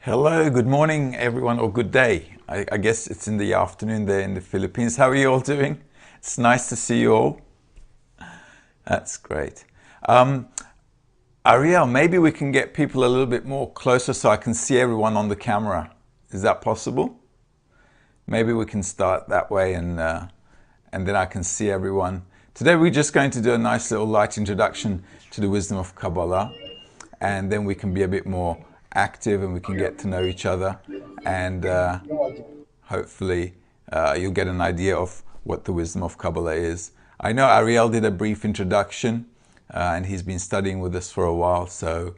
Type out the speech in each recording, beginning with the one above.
Hello, good morning everyone, or good day. I guess it's in the afternoon there in the Philippines. How are you all doing? It's nice to see you all. That's great. Um, Ariel, maybe we can get people a little bit more closer so I can see everyone on the camera. Is that possible? Maybe we can start that way and then I can see everyone. Today we're just going to do a nice little light introduction to the wisdom of Kabbalah, and then we can be a bit more active and we can get to know each other, and hopefully you'll get an idea of what the wisdom of Kabbalah is. I know Ariel did a brief introduction and he's been studying with us for a while, so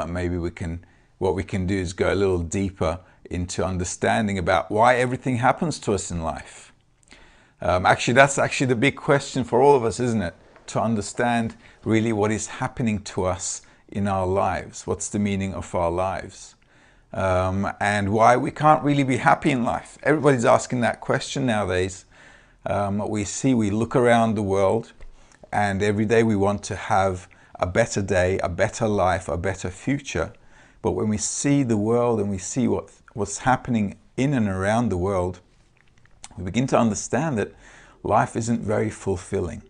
maybe what we can do is go a little deeper into understanding about why everything happens to us in life. That's actually the big question for all of us, isn't it? To understand really what is happening to us in our lives. What's the meaning of our lives? And why we can't really be happy in life. Everybody's asking that question nowadays. We look around the world, and every day we want to have a better day, a better life, a better future. But when we see the world and we see what's happening in and around the world, we begin to understand that life isn't very fulfilling.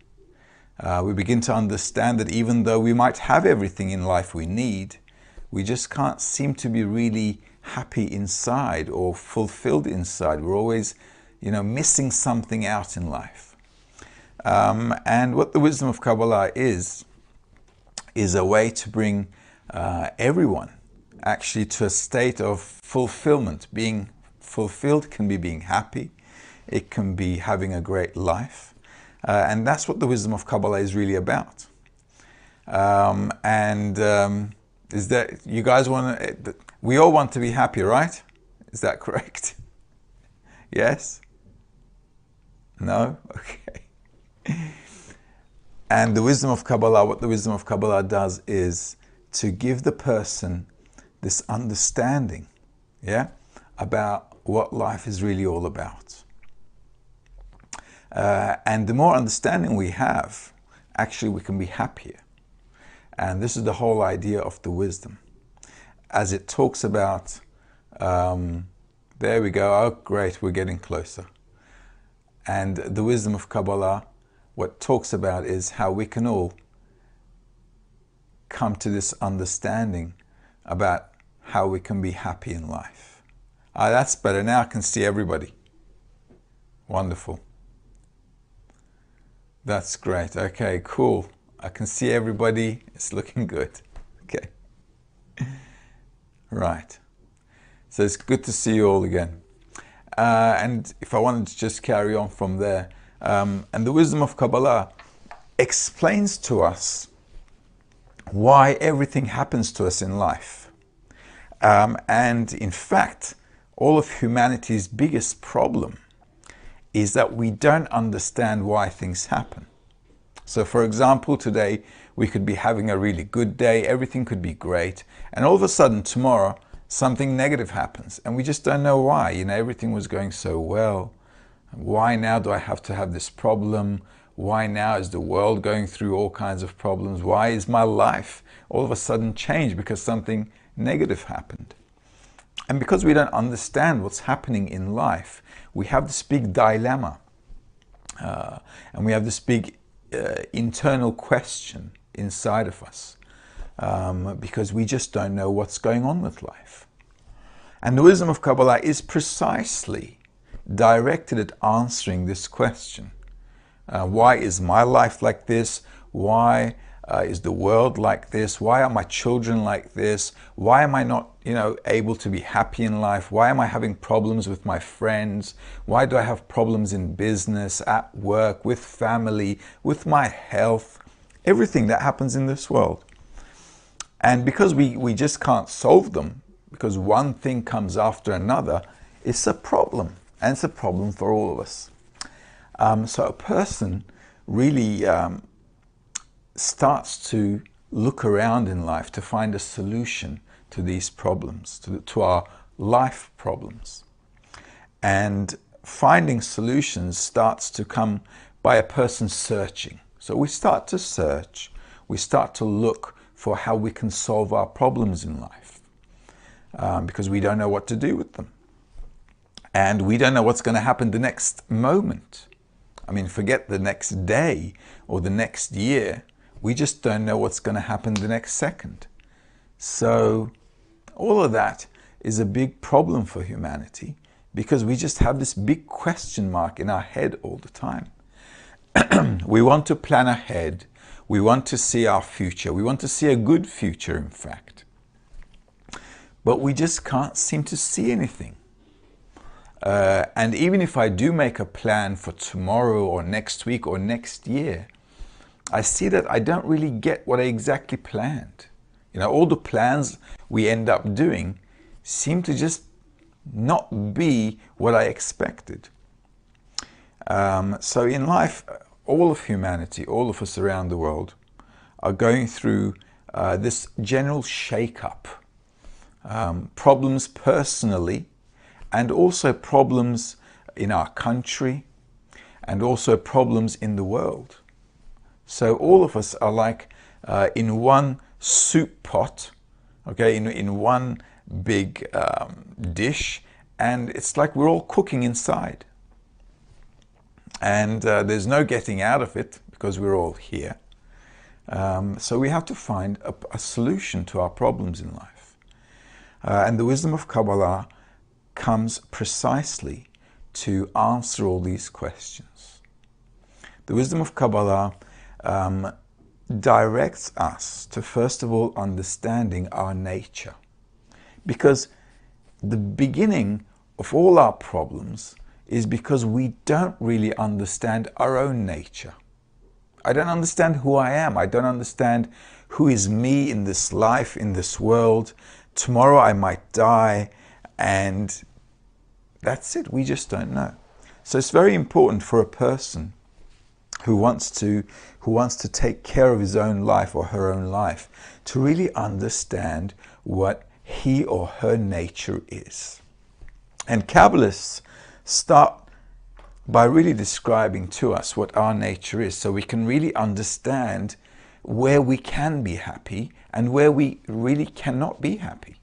We begin to understand that even though we might have everything in life we need, we just can't seem to be really happy inside or fulfilled inside. We're always, missing something out in life. And what the wisdom of Kabbalah is a way to bring everyone actually to a state of fulfillment. Being fulfilled can be being happy. It can be having a great life. And that's what the wisdom of Kabbalah is really about. Is that you guys we all want to be happy, right? Is that correct? Yes? No? Okay. And the wisdom of Kabbalah, what the wisdom of Kabbalah does is to give the person this understanding, about what life is really all about. And the more understanding we have, actually we can be happier. And this is the whole idea of the wisdom. As it talks about, there we go, oh great, we're getting closer. And the wisdom of Kabbalah, what talks about is how we can all come to this understanding about how we can be happy in life. That's better, now I can see everybody. Wonderful. That's great. Okay, cool. I can see everybody. It's looking good. Okay. Right. So it's good to see you all again. And if I wanted to just carry on from there, and the wisdom of Kabbalah explains to us why everything happens to us in life. And in fact, all of humanity's biggest problem is that we don't understand why things happen. So for example, today we could be having a really good day, everything could be great, and all of a sudden tomorrow something negative happens and we just don't know why. Everything was going so well. Why now do I have to have this problem? Why now is the world going through all kinds of problems? Why is my life all of a sudden changed because something negative happened? And because we don't understand what's happening in life, we have this big dilemma, and we have this big internal question inside of us, because we just don't know what's going on with life. And the wisdom of Kabbalah is precisely directed at answering this question. Why is my life like this? Why is the world like this? Why are my children like this? Why am I not, able to be happy in life? Why am I having problems with my friends? Why do I have problems in business, at work, with family, with my health? Everything that happens in this world. And because we just can't solve them, because one thing comes after another, it's a problem. And it's a problem for all of us. So a person really starts to look around in life to find a solution to these problems, to our life problems. And finding solutions starts to come by a person searching. So we start to search, we start to look for how we can solve our problems in life. because we don't know what to do with them. And we don't know what's going to happen the next moment. I mean, forget the next day or the next year. We just don't know what's going to happen the next second. So all of that is a big problem for humanity, because we just have this big question mark in our head all the time. We want to plan ahead. We want to see our future. We want to see a good future, in fact. But we just can't seem to see anything. And even if I do make a plan for tomorrow or next week or next year, I see that I don't really get what I exactly planned. You know, all the plans we end up doing seem to just not be what I expected. So in life, all of humanity, all of us around the world, are going through this general shake-up. Problems personally, and also problems in our country, and also problems in the world. So all of us are like in one soup pot, okay, in one big dish, and it's like we're all cooking inside. And there's no getting out of it because we're all here. So we have to find a solution to our problems in life. And the wisdom of Kabbalah comes precisely to answer all these questions. The wisdom of Kabbalah directs us to, first of all, understanding our nature. Because the beginning of all our problems is because we don't really understand our own nature. I don't understand who I am. I don't understand who is me in this life, in this world. Tomorrow I might die, and that's it. We just don't know. So it's very important for a person who wants to take care of his own life or her own life to really understand what he or her nature is. And Kabbalists start by really describing to us what our nature is, so we can really understand where we can be happy and where we really cannot be happy.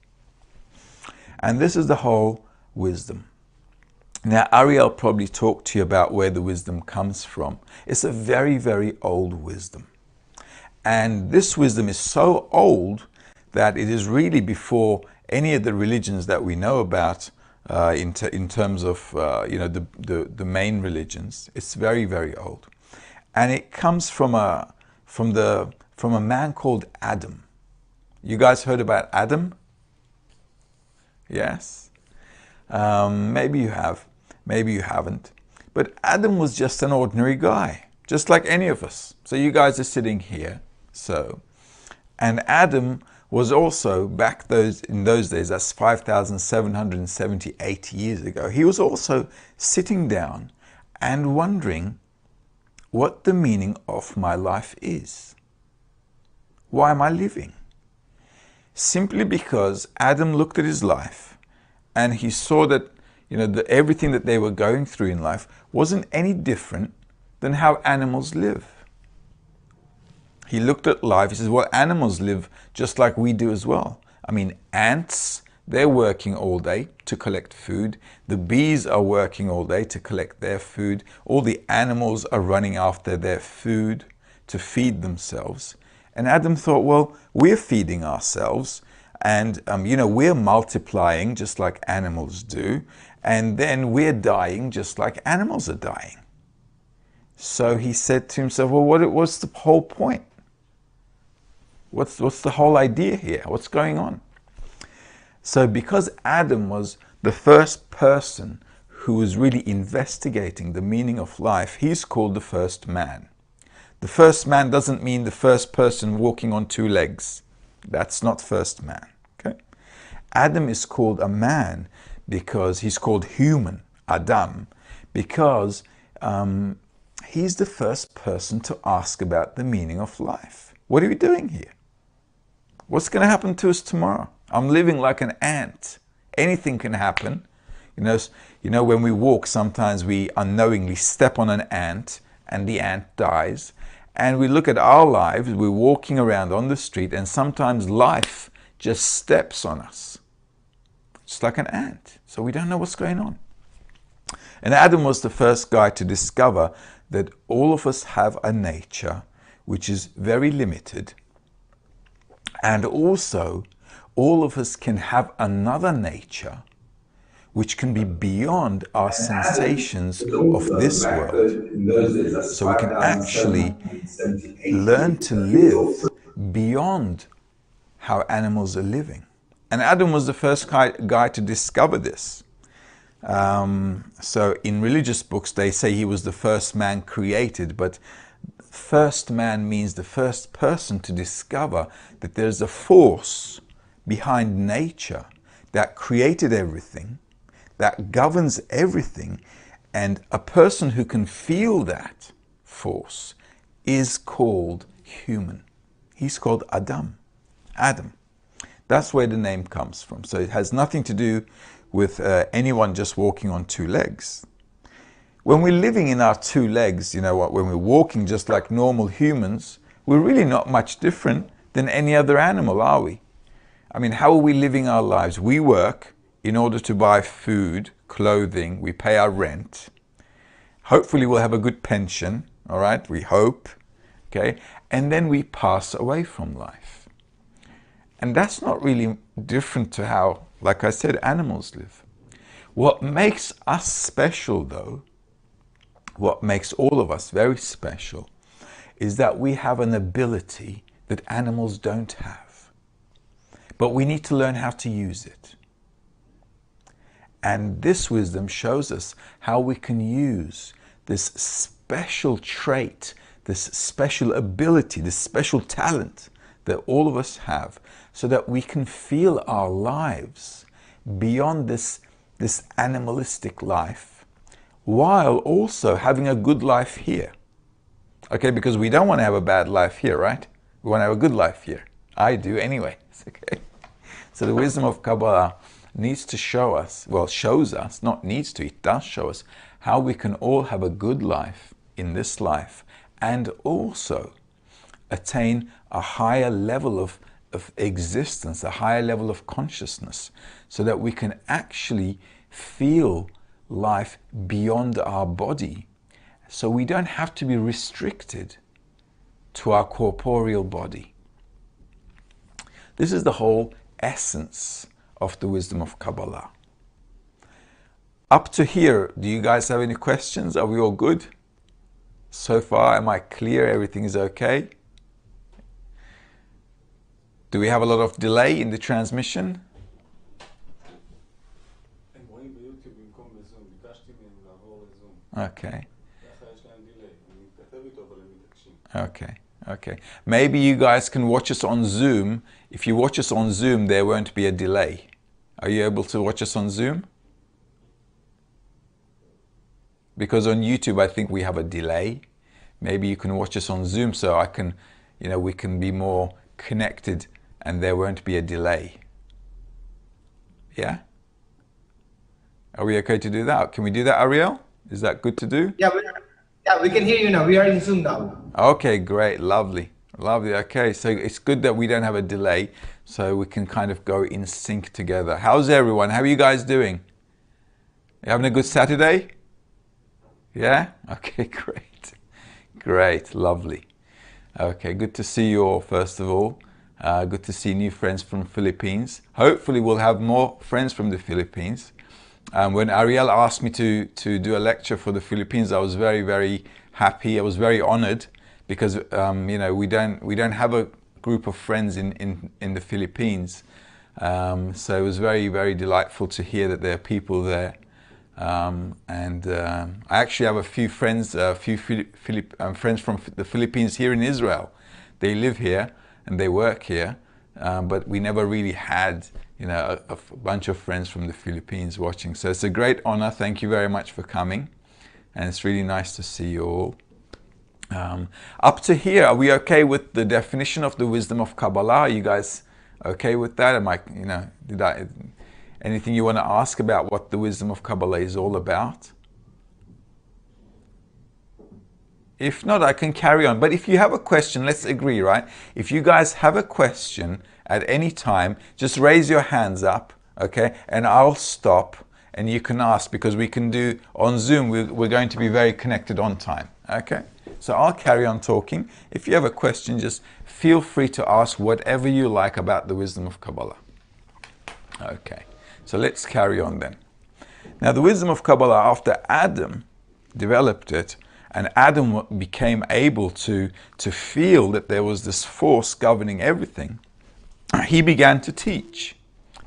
And this is the whole wisdom. Now, Ariel probably talked to you about where the wisdom comes from. It's a very, very old wisdom. And this wisdom is so old that it is really before any of the religions that we know about in terms of the main religions. It's very, very old. And it comes from a man called Adam. You guys heard about Adam? Yes? Maybe you have, maybe you haven't. But Adam was just an ordinary guy, just like any of us. So you guys are sitting here, and Adam was also, in those days, that's 5,778 years ago, he was also sitting down and wondering what the meaning of my life is. Why am I living? Simply because Adam looked at his life and he saw that, everything that they were going through in life wasn't any different than how animals live. He looked at life, he says, well, animals live just like we do as well. I mean, ants, they're working all day to collect food. The bees are working all day to collect their food. All the animals are running after their food to feed themselves. And Adam thought, well, we're feeding ourselves, and we're multiplying just like animals do, and then we're dying just like animals are dying. So he said to himself, well, what's the whole point? What's the whole idea here? What's going on? So because Adam was the first person who was really investigating the meaning of life, he's called the first man. The first man doesn't mean the first person walking on two legs. That's not first man. Okay? Adam is called a man because he's called human, Adam, because he's the first person to ask about the meaning of life. What are we doing here? What's going to happen to us tomorrow? I'm living like an ant. Anything can happen. When we walk, sometimes we unknowingly step on an ant and the ant dies. And we look at our lives, we're walking around on the street, and sometimes life just steps on us. just like an ant. So we don't know what's going on. And Adam was the first guy to discover that all of us have a nature which is very limited. And also, all of us can have another nature which can be beyond our sensations of this world. So we can actually learn to live beyond how animals are living. And Adam was the first guy to discover this. So in religious books they say he was the first man created, but first man means the first person to discover that there's a force behind nature that created everything, that governs everything, and a person who can feel that force is called human. He's called Adam. That's where the name comes from. So it has nothing to do with anyone just walking on two legs. When we're living in our two legs, you know what, when we're walking just like normal humans, we're really not much different than any other animal, are we? I mean, how are we living our lives? We work in order to buy food, clothing, we pay our rent. Hopefully we'll have a good pension, all right? We hope, okay? And then we pass away from life. And that's not really different to how, like I said, animals live. What makes us special, though, what makes all of us very special, is that we have an ability that animals don't have. But we need to learn how to use it. And this wisdom shows us how we can use this special trait, this special ability, this special talent that all of us have, so that we can feel our lives beyond this animalistic life, while also having a good life here. Okay, because we don't want to have a bad life here, right? We want to have a good life here. I do anyway. Okay. So the wisdom of Kabbalah needs to show us, well, shows us, not needs to, it does show us how we can all have a good life in this life and also attain a higher level of existence, a higher level of consciousness, so that we can actually feel life beyond our body. So we don't have to be restricted to our corporeal body. This is the whole essence of the wisdom of Kabbalah. Up to here, do you guys have any questions? Are we all good? So far, am I clear? Everything is okay? Do we have a lot of delay in the transmission? Okay. Okay. Maybe you guys can watch us on Zoom. If you watch us on Zoom, there won't be a delay. Are you able to watch us on Zoom? Because on YouTube, I think we have a delay. Maybe you can watch us on Zoom so I can, we can be more connected and there won't be a delay. Yeah? Are we okay to do that? Can we do that, Ariel? Is that good to do? Yeah, we can hear you now. We are in Zoom now. Okay, great. Lovely. Okay, so it's good that we don't have a delay, so we can kind of go in sync together. How's everyone? How are you guys doing? You having a good Saturday? Yeah? Okay, great. Lovely. Okay, good to see you all, first of all. Good to see new friends from Philippines. Hopefully we'll have more friends from the Philippines. When Ariel asked me to do a lecture for the Philippines, I was very, very happy. I was very honored because we don't have a group of friends in the Philippines. So it was very, very delightful to hear that there are people there. I actually have a few friends, friends from the Philippines here in Israel. They live here and they work here, but we never really had a bunch of friends from the Philippines watching. So it's a great honor. Thank you very much for coming. And it's really nice to see you all. Up to here, are we okay with the definition of the wisdom of Kabbalah? Are you guys okay with that? Am I, anything you want to ask about what the wisdom of Kabbalah is all about? If not, I can carry on. But if you have a question, let's agree, right? If you guys have a question at any time, just raise your hands up, okay? And I'll stop and you can ask, because we can do on Zoom, we're going to be very connected on time, okay? So I'll carry on talking. If you have a question, just feel free to ask whatever you like about the wisdom of Kabbalah. Okay, so let's carry on then. Now, the wisdom of Kabbalah, after Adam developed it, and Adam became able to feel that there was this force governing everything, he began to teach,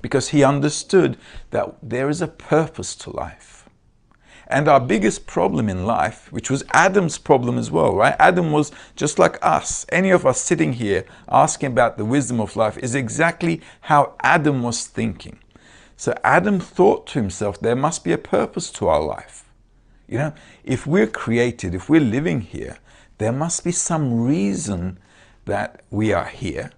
because he understood that there is a purpose to life. And our biggest problem in life, which was Adam's problem as well, right? Adam was just like us. Any of us sitting here asking about the wisdom of life is exactly how Adam was thinking. So Adam thought to himself, there must be a purpose to our life. You know, if we're created, if we're living here, there must be some reason that we are here.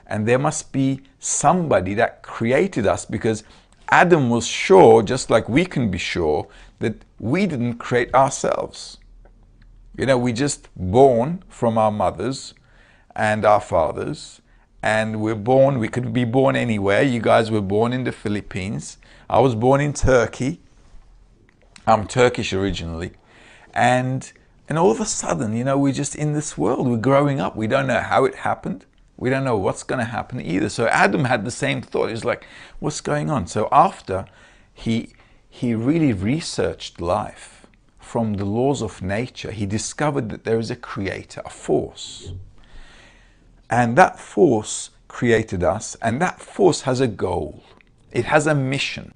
And there must be somebody that created us, because Adam was sure, just like we can be sure, that we didn't create ourselves. You know, we just born from our mothers and our fathers, and we're born, we could be born anywhere. You guys were born in the Philippines. I was born in Turkey. I'm Turkish originally. And all of a sudden, you know, we're just in this world. We're growing up. We don't know how it happened. We don't know what's going to happen either. So Adam had the same thought. He's like, what's going on? So after he really researched life from the laws of nature, he discovered that there is a creator, a force. And that force created us, and that force has a goal. It has a mission.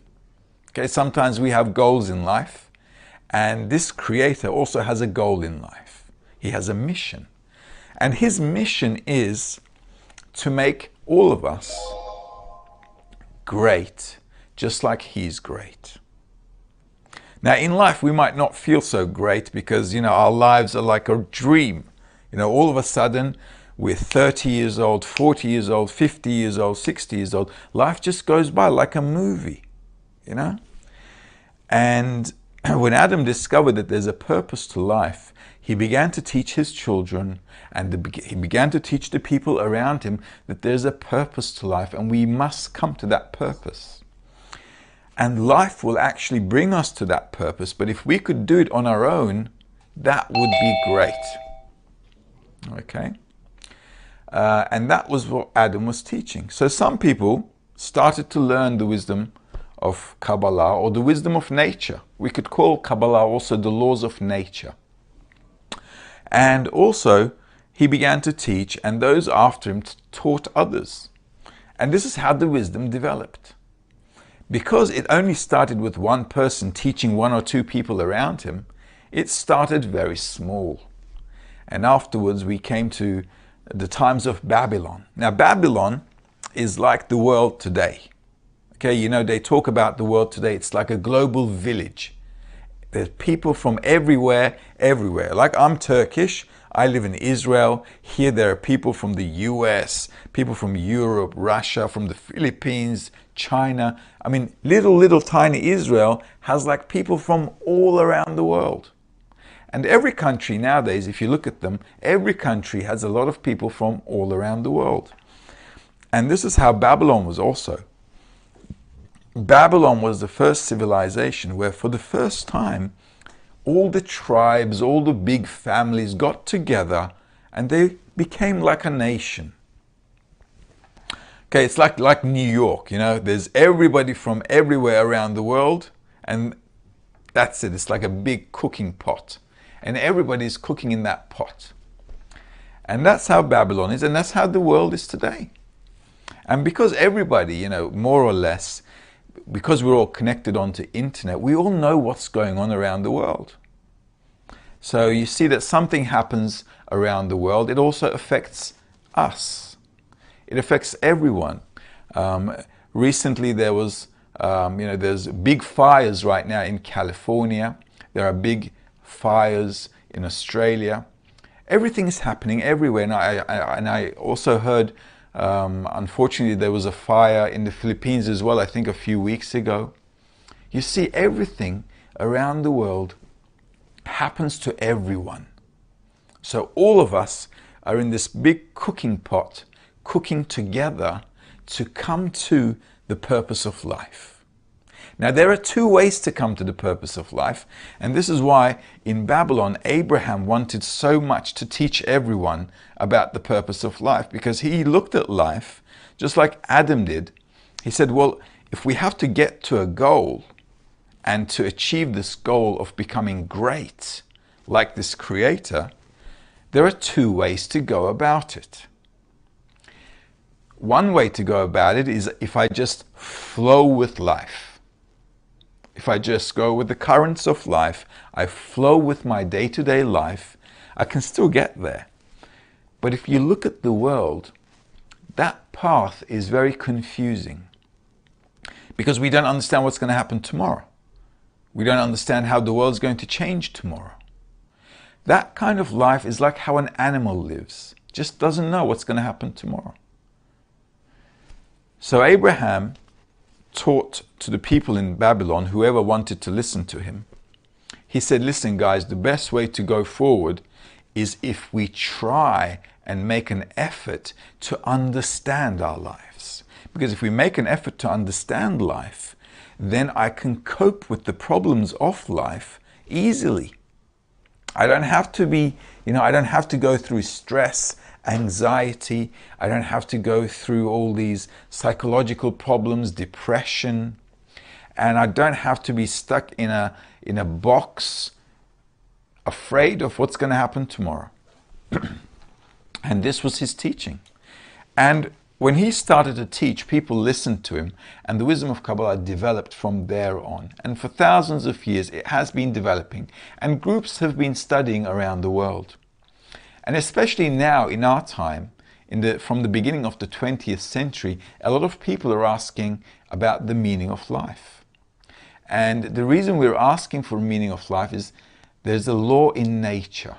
Okay, sometimes we have goals in life, and this creator also has a goal in life. He has a mission. And his mission is to make all of us great, just like he's great. Now, in life, we might not feel so great because, you know, our lives are like a dream. You know, all of a sudden, we're 30 years old, 40 years old, 50 years old, 60 years old. Life just goes by like a movie, you know? And when Adam discovered that there's a purpose to life, he began to teach his children, and he began to teach the people around him that there's a purpose to life, and we must come to that purpose. And life will actually bring us to that purpose, but if we could do it on our own, that would be great. Okay? And that was what Adam was teaching. So some people started to learn the wisdom of Kabbalah, or the wisdom of nature. We could call Kabbalah also the laws of nature. And also, he began to teach, and those after him taught others. And this is how the wisdom developed. Because it only started with one person teaching one or two people around him, it started very small. And afterwards, we came to the times of Babylon. Now, Babylon is like the world today. Okay, you know, they talk about the world today. It's like a global village. There's people from everywhere, everywhere. Like I'm Turkish, I live in Israel. Here there are people from the US, people from Europe, Russia, from the Philippines, China. I mean, little tiny Israel has like people from all around the world. And every country nowadays, if you look at them, every country has a lot of people from all around the world. And this is how Babylon was also. Babylon was the first civilization where for the first time, all the tribes, all the big families got together and they became like a nation. Okay, it's like New York, you know, there's everybody from everywhere around the world, and that's it. It's like a big cooking pot, and everybody's cooking in that pot. And that's how Babylon is, and that's how the world is today. And because everybody, you know, more or less, because we're all connected onto internet, we all know what's going on around the world. So you see that something happens around the world, it also affects us. It affects everyone. Recently there was, there's big fires right now in California. There are big fires in Australia. Everything is happening everywhere. And I also heard, unfortunately, there was a fire in the Philippines as well, I think a few weeks ago. You see, everything around the world happens to everyone. So all of us are in this big cooking pot, cooking together to come to the purpose of life. Now, there are two ways to come to the purpose of life, and this is why in Babylon, Abraham wanted so much to teach everyone about the purpose of life, because he looked at life just like Adam did. He said, well, if we have to get to a goal and to achieve this goal of becoming great, like this creator, there are two ways to go about it. One way to go about it is if I just flow with life. If I just go with the currents of life, I flow with my day-to-day life, I can still get there. But if you look at the world, that path is very confusing, because we don't understand what's going to happen tomorrow. We don't understand how the world's going to change tomorrow. That kind of life is like how an animal lives, just doesn't know what's going to happen tomorrow. So Abraham taught to the people in Babylon, whoever wanted to listen to him, he said, listen guys, the best way to go forward is if we try and make an effort to understand our lives. Because if we make an effort to understand life, then I can cope with the problems of life easily. I don't have to be, I don't have to go through stress, anxiety. I don't have to go through all these psychological problems, depression. And I don't have to be stuck in a box, afraid of what's going to happen tomorrow. And this was his teaching. And when he started to teach, people listened to him, and the wisdom of Kabbalah developed from there on. And for thousands of years, it has been developing, and groups have been studying around the world. And especially now, in our time, from the beginning of the 20th century, a lot of people are asking about the meaning of life. And the reason we're asking for meaning of life is there's a law in nature.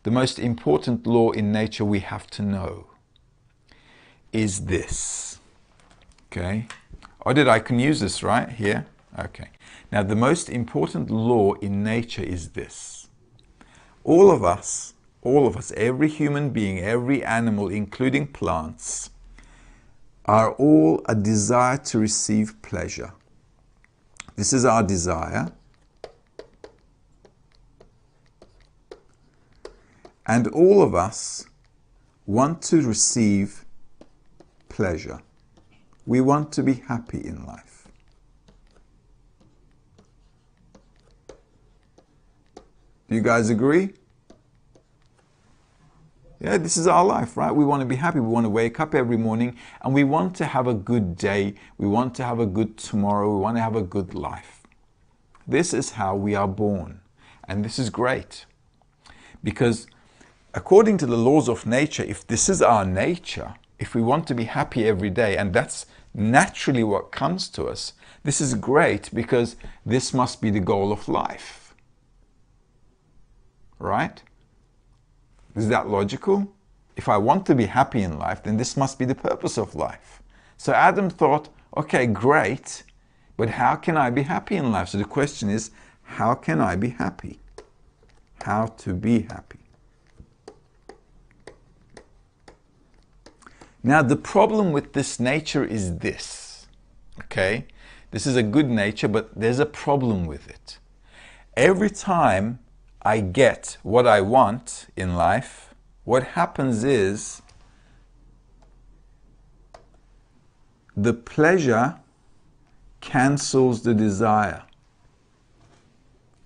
The most important law in nature we have to know is this, okay? I can use this right here? Okay. Now, the most important law in nature is this. All of us, every human being, every animal, including plants, are all a desire to receive pleasure. This is our desire. And all of us want to receive pleasure. We want to be happy in life. Do you guys agree? Yeah, this is our life, right? We want to be happy. We want to wake up every morning and we want to have a good day. We want to have a good tomorrow. We want to have a good life. This is how we are born. And this is great. Because according to the laws of nature, if this is our nature, if we want to be happy every day, and that's naturally what comes to us, this is great because this must be the goal of life. Right? Is that logical? If I want to be happy in life, then this must be the purpose of life. So Adam thought, okay, great, but how can I be happy in life? So the question is, how can I be happy? How to be happy? Now, the problem with this nature is this, okay? This is a good nature, but there's a problem with it. Every time I get what I want in life, what happens is the pleasure cancels the desire.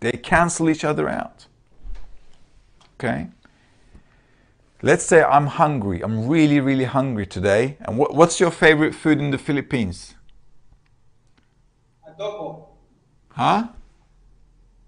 They cancel each other out, okay? Let's say I'm hungry. I'm really, really hungry today. And what's your favorite food in the Philippines? Adobo. Huh?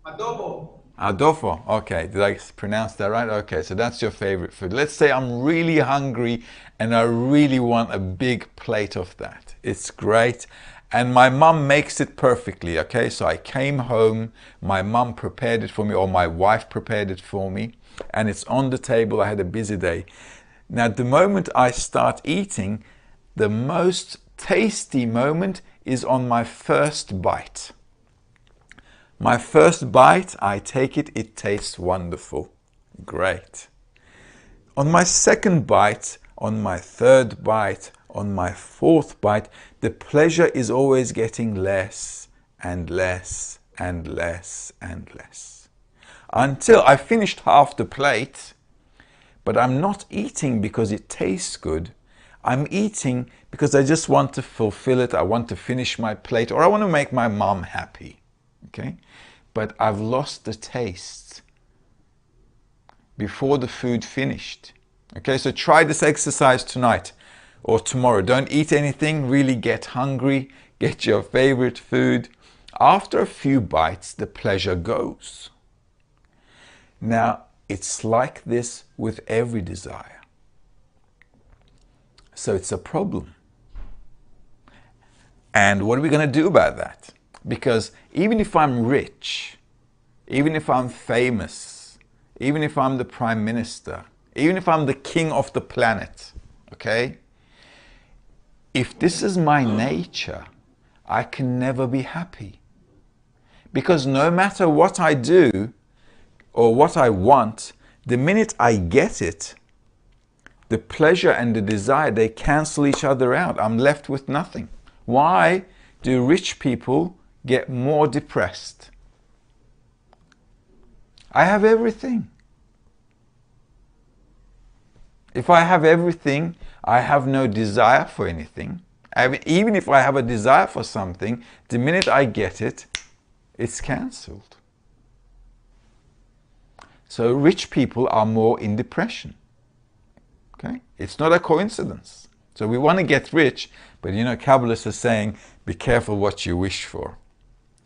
Adobo. Adobo. Okay, did I pronounce that right? Okay, so that's your favorite food. Let's say I'm really hungry and I really want a big plate of that. It's great. And my mum makes it perfectly, okay? So I came home, my mum prepared it for me, or my wife prepared it for me, and it's on the table. I had a busy day. Now, the moment I start eating, the most tasty moment is on my first bite. My first bite, I take it, it tastes wonderful. Great. On my second bite, on my third bite, on my fourth bite, the pleasure is always getting less and less and less and less. Until I finished half the plate, but I'm not eating because it tastes good. I'm eating because I just want to fulfill it. I want to finish my plate, or I want to make my mom happy. Okay? But I've lost the taste before the food finished. Okay, so try this exercise tonight or tomorrow. Don't eat anything, really get hungry, get your favorite food. After a few bites, the pleasure goes. Now, it's like this with every desire. So it's a problem. And what are we going to do about that? Because even if I'm rich, even if I'm famous, even if I'm the prime minister, even if I'm the king of the planet, okay? If this is my nature, I can never be happy. Because no matter what I do or what I want, the minute I get it, the pleasure and the desire, they cancel each other out. I'm left with nothing. Why do rich people get more depressed? I have everything. If I have everything, I have no desire for anything. Even if I have a desire for something, the minute I get it, it's cancelled. So rich people are more in depression. Okay? It's not a coincidence. So we want to get rich, but you know, Kabbalists are saying, be careful what you wish for.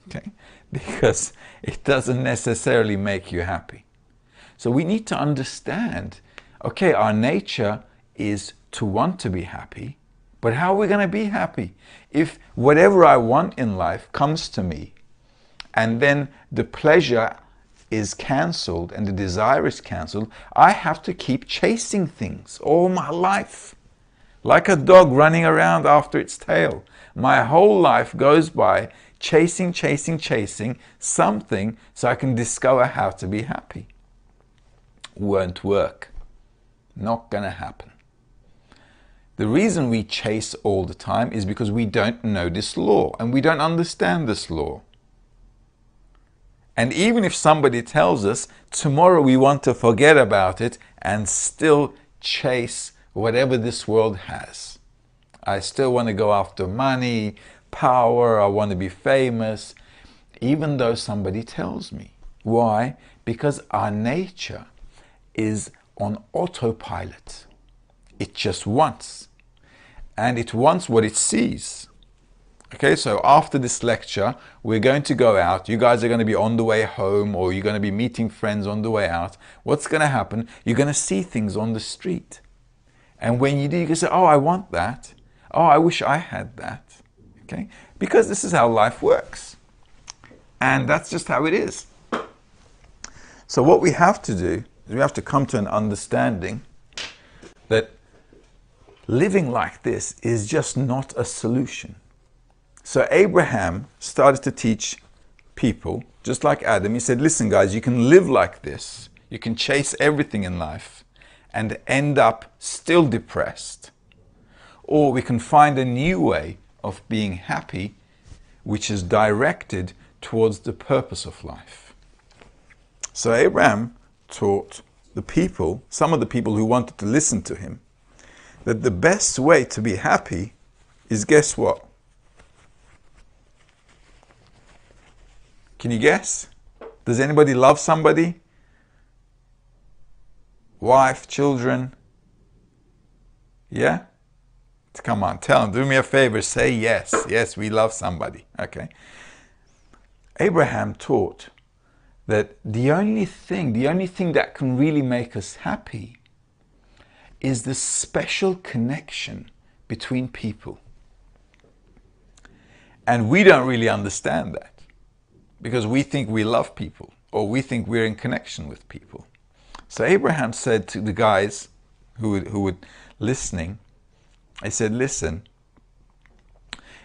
Okay? Because it doesn't necessarily make you happy. So we need to understand, okay, our nature is to want to be happy, but how are we going to be happy? If whatever I want in life comes to me, and then the pleasure is cancelled and the desire is cancelled, I have to keep chasing things all my life. Like a dog running around after its tail. My whole life goes by chasing something so I can discover how to be happy. Won't work. Not gonna happen. The reason we chase all the time is because we don't know this law and we don't understand this law. And even if somebody tells us tomorrow we want to forget about it and still chase whatever this world has. I still want to go after money, power, I want to be famous, even though somebody tells me. Why? Because our nature is on autopilot. It just wants. And it wants what it sees. Okay, so after this lecture, we're going to go out. You guys are going to be on the way home, or you're going to be meeting friends on the way out. What's going to happen? You're going to see things on the street. And when you do, you can say, oh, I want that. Oh, I wish I had that. Okay? Because this is how life works. And that's just how it is. So what we have to do is we have to come to an understanding that living like this is just not a solution. So Abraham started to teach people, just like Adam. He said, listen guys, you can live like this. You can chase everything in life and end up still depressed. Or we can find a new way of being happy, which is directed towards the purpose of life. So Abraham taught the people, some of the people who wanted to listen to him, that the best way to be happy is, guess what? Can you guess? Does anybody love somebody? Wife, children? Yeah? Come on, tell them, do me a favor, say yes. Yes, we love somebody. Okay. Abraham taught that the only thing that can really make us happy is the special connection between people. And we don't really understand that because we think we love people or we think we're in connection with people. So Abraham said to the guys who were listening, I said, listen,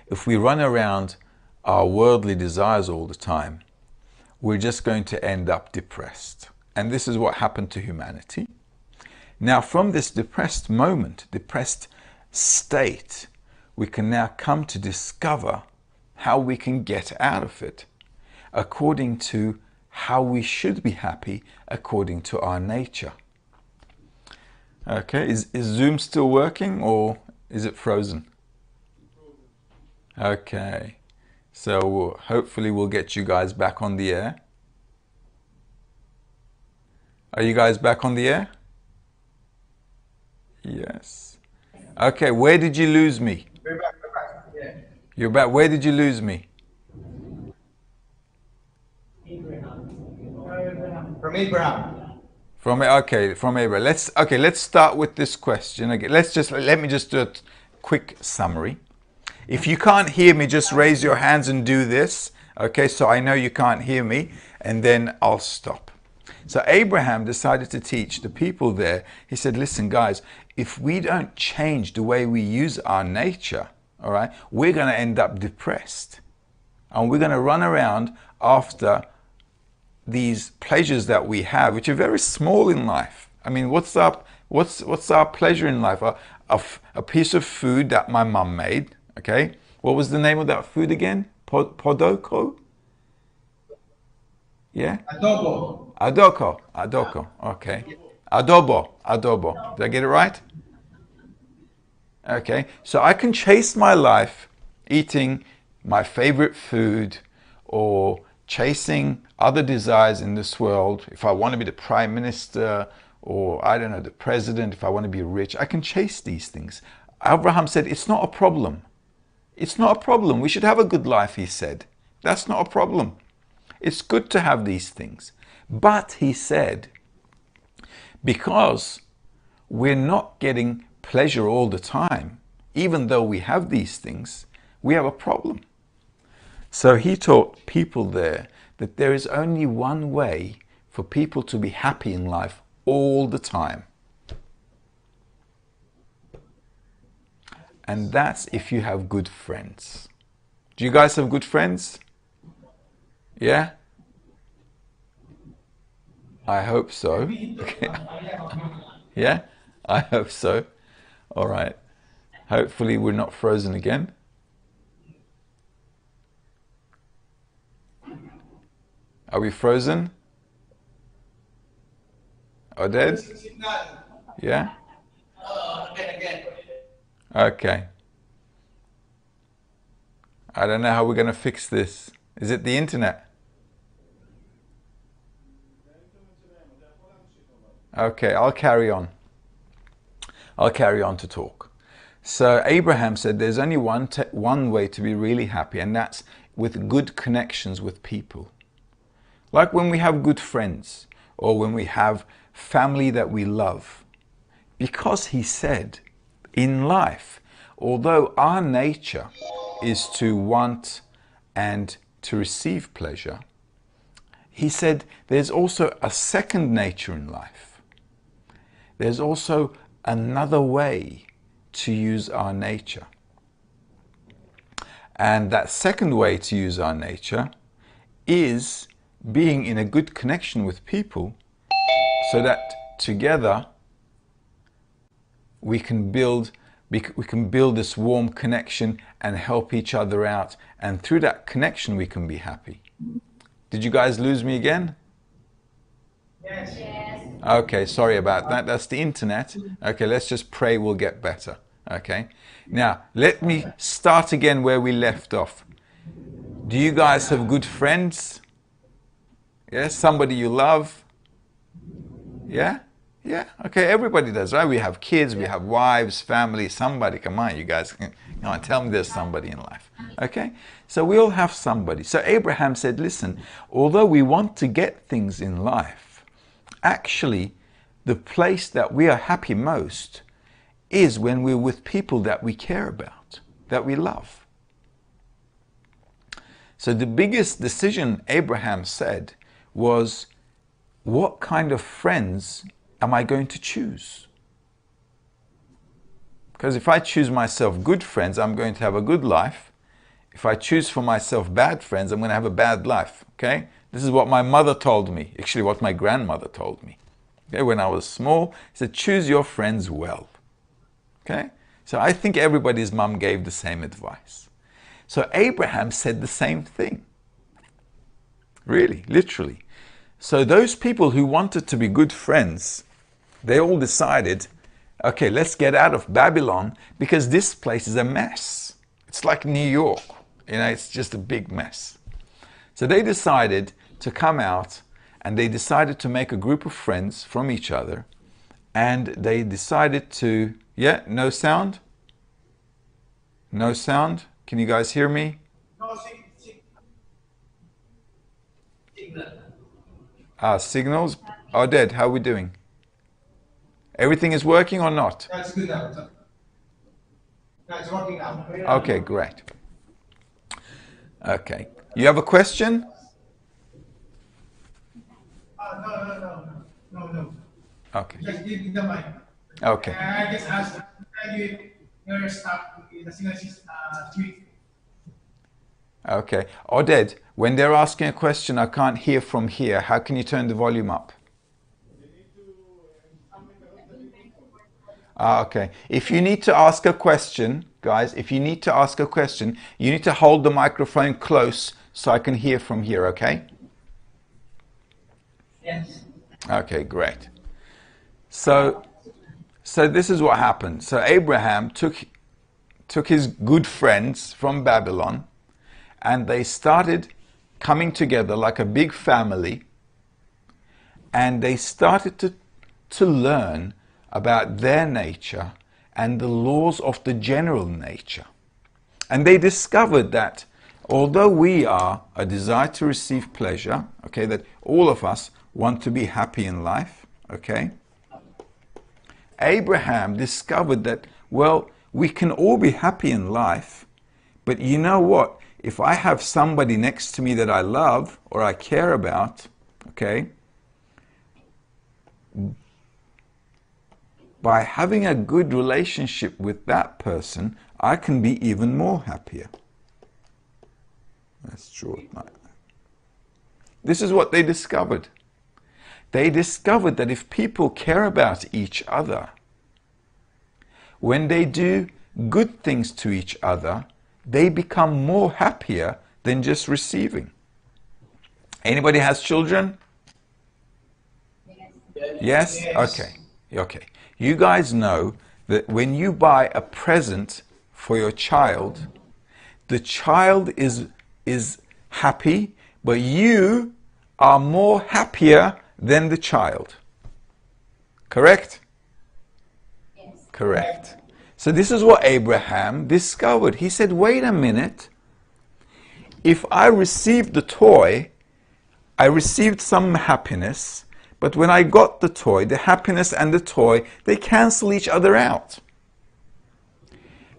if we run around our worldly desires all the time, we're just going to end up depressed. And this is what happened to humanity. Now, from this depressed moment, depressed state, we can now come to discover how we can get out of it according to how we should be happy according to our nature. Okay, is Zoom still working or is it frozen? Okay, so hopefully we'll get you guys back on the air. Are you guys back on the air? Yes. Okay, where did you lose me? We're back. Yeah. You're back. Where did you lose me? From Abraham. From Abraham. Let's start with this question. Okay, let me just do a quick summary. If you can't hear me, just raise your hands and do this. Okay, so I know you can't hear me, and then I'll stop. So Abraham decided to teach the people there. He said, listen guys, if we don't change the way we use our nature, all right, we're going to end up depressed. And we're going to run around after these pleasures that we have, which are very small in life. I mean, what's our pleasure in life? A piece of food that my mum made, okay? What was the name of that food again? Podoko? Yeah? Adobo, okay. Adobo. Did I get it right? Okay, so I can chase my life eating my favorite food or chasing other desires in this world. If I want to be the prime minister or, I don't know, the president, if I want to be rich, I can chase these things. Abraham said, it's not a problem. It's not a problem. We should have a good life, he said. That's not a problem. It's good to have these things. But he said, because we're not getting pleasure all the time, even though we have these things, we have a problem. So he taught people there that there is only one way for people to be happy in life all the time. And that's if you have good friends. Do you guys have good friends? Yeah? I hope so. Okay. Yeah? I hope so. All right. Hopefully we're not frozen again. Are we frozen? Oded? Yeah? Okay. I don't know how we're going to fix this. Is it the internet? Okay, I'll carry on. I'll carry on to talk. So Abraham said there's only one way to be really happy, and that's with good connections with people. Like when we have good friends or when we have family that we love. Because he said in life, although our nature is to want and to receive pleasure, he said there's also a second nature in life. There's also another way to use our nature. And that second way to use our nature is being in a good connection with people so that together we can build this warm connection and help each other out. And through that connection, we can be happy. Did you guys lose me again? Yes. Okay, sorry about that. That's the internet. Okay, let's just pray we'll get better. Okay. Now, let me start again where we left off. Do you guys have good friends? Yes, somebody you love? Yeah? Yeah, okay, everybody does, right? We have kids, we have wives, family, somebody. Come on, you guys, come on, tell me there's somebody in life. Okay? So we all have somebody. So Abraham said, listen, although we want to get things in life, actually, the place that we are happy most is when we're with people that we care about, that we love. So the biggest decision Abraham said was, what kind of friends am I going to choose? Because if I choose myself good friends, I'm going to have a good life. If I choose for myself bad friends, I'm going to have a bad life. Okay? This is what my mother told me, actually what my grandmother told me. Okay? When I was small, she said, choose your friends well. Okay? So I think everybody's mum gave the same advice. So Abraham said the same thing. Really, literally. So those people who wanted to be good friends, they all decided, okay, let's get out of Babylon because this place is a mess. It's like New York, it's just a big mess. So they decided to come out, and they decided to make a group of friends from each other, and they decided to, yeah, no sound? No sound? Can you guys hear me? No signal. Signals? Oded, how are we doing? Everything is working or not? That's good now. That's working now. Okay, great. Okay. You have a question? No. Okay. Just give me the mic. Okay. I just asked your staff the signal is tweet. Okay. Oded, when they're asking a question I can't hear from here, how can you turn the volume up? Okay. If you need to ask a question, guys, if you need to ask a question, you need to hold the microphone close so I can hear from here, okay? Yes. Okay, great. So this is what happened. So Abraham took his good friends from Babylon, and they started coming together like a big family, and they started to learn about their nature and the laws of the general nature. And they discovered that although we are a desire to receive pleasure, okay, that all of us want to be happy in life, okay, Abraham discovered that, well, we can all be happy in life, but you know what? If I have somebody next to me that I love or I care about, okay, by having a good relationship with that person, I can be even more happier. That's true. This is what they discovered. They discovered that if people care about each other, when they do good things to each other, they become more happier than just receiving. Anybody has children? Yes? Okay. Okay. You guys know that when you buy a present for your child, the child is happy, but you are more happier than the child. Correct? Yes. Correct. So this is what Abraham discovered. He said, wait a minute. If I received the toy, I received some happiness, but when I got the toy, the happiness and the toy, they cancel each other out.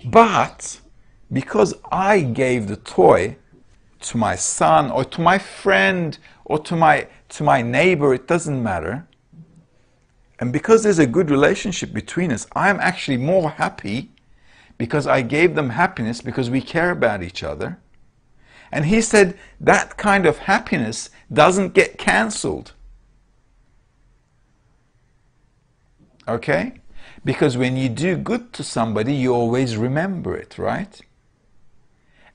But because I gave the toy to my son or to my friend or to my neighbor, it doesn't matter. And because there's a good relationship between us, I'm actually more happy because I gave them happiness because we care about each other. And he said that kind of happiness doesn't get cancelled. Okay? Because when you do good to somebody, you always remember it, right?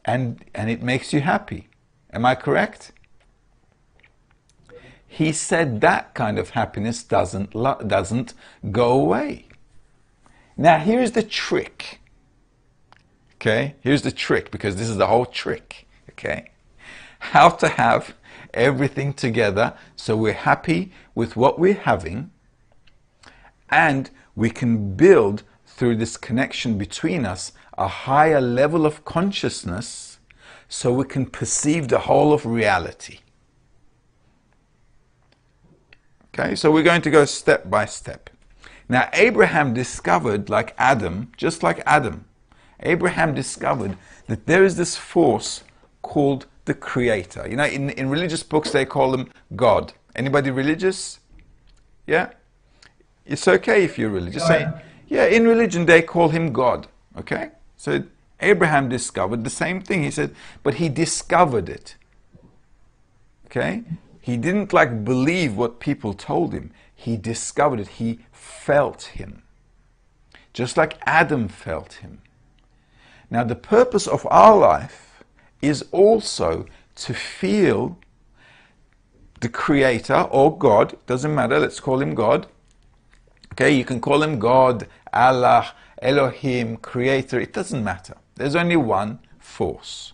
And it makes you happy. Am I correct? He said that kind of happiness doesn't go away. Now here's the trick. Okay? Here's the trick, because this is the whole trick. Okay? How to have everything together so we're happy with what we're having, and we can build through this connection between us a higher level of consciousness so we can perceive the whole of reality. Okay, so we're going to go step by step. Now Abraham discovered, like Adam, just like Adam, Abraham discovered that there is this force called the Creator. You know, in religious books they call him God. Anybody religious? Yeah? It's okay if you're religious. Say, yeah, in religion they call him God. Okay? So Abraham discovered the same thing. He said, but he discovered it. Okay? He didn't like believe what people told him. He discovered it. He felt him. just like Adam felt him. Now the purpose of our life is also to feel the Creator or God, doesn't matter, let's call him God. Okay, you can call him God, Allah, Elohim, Creator, it doesn't matter. There's only one force.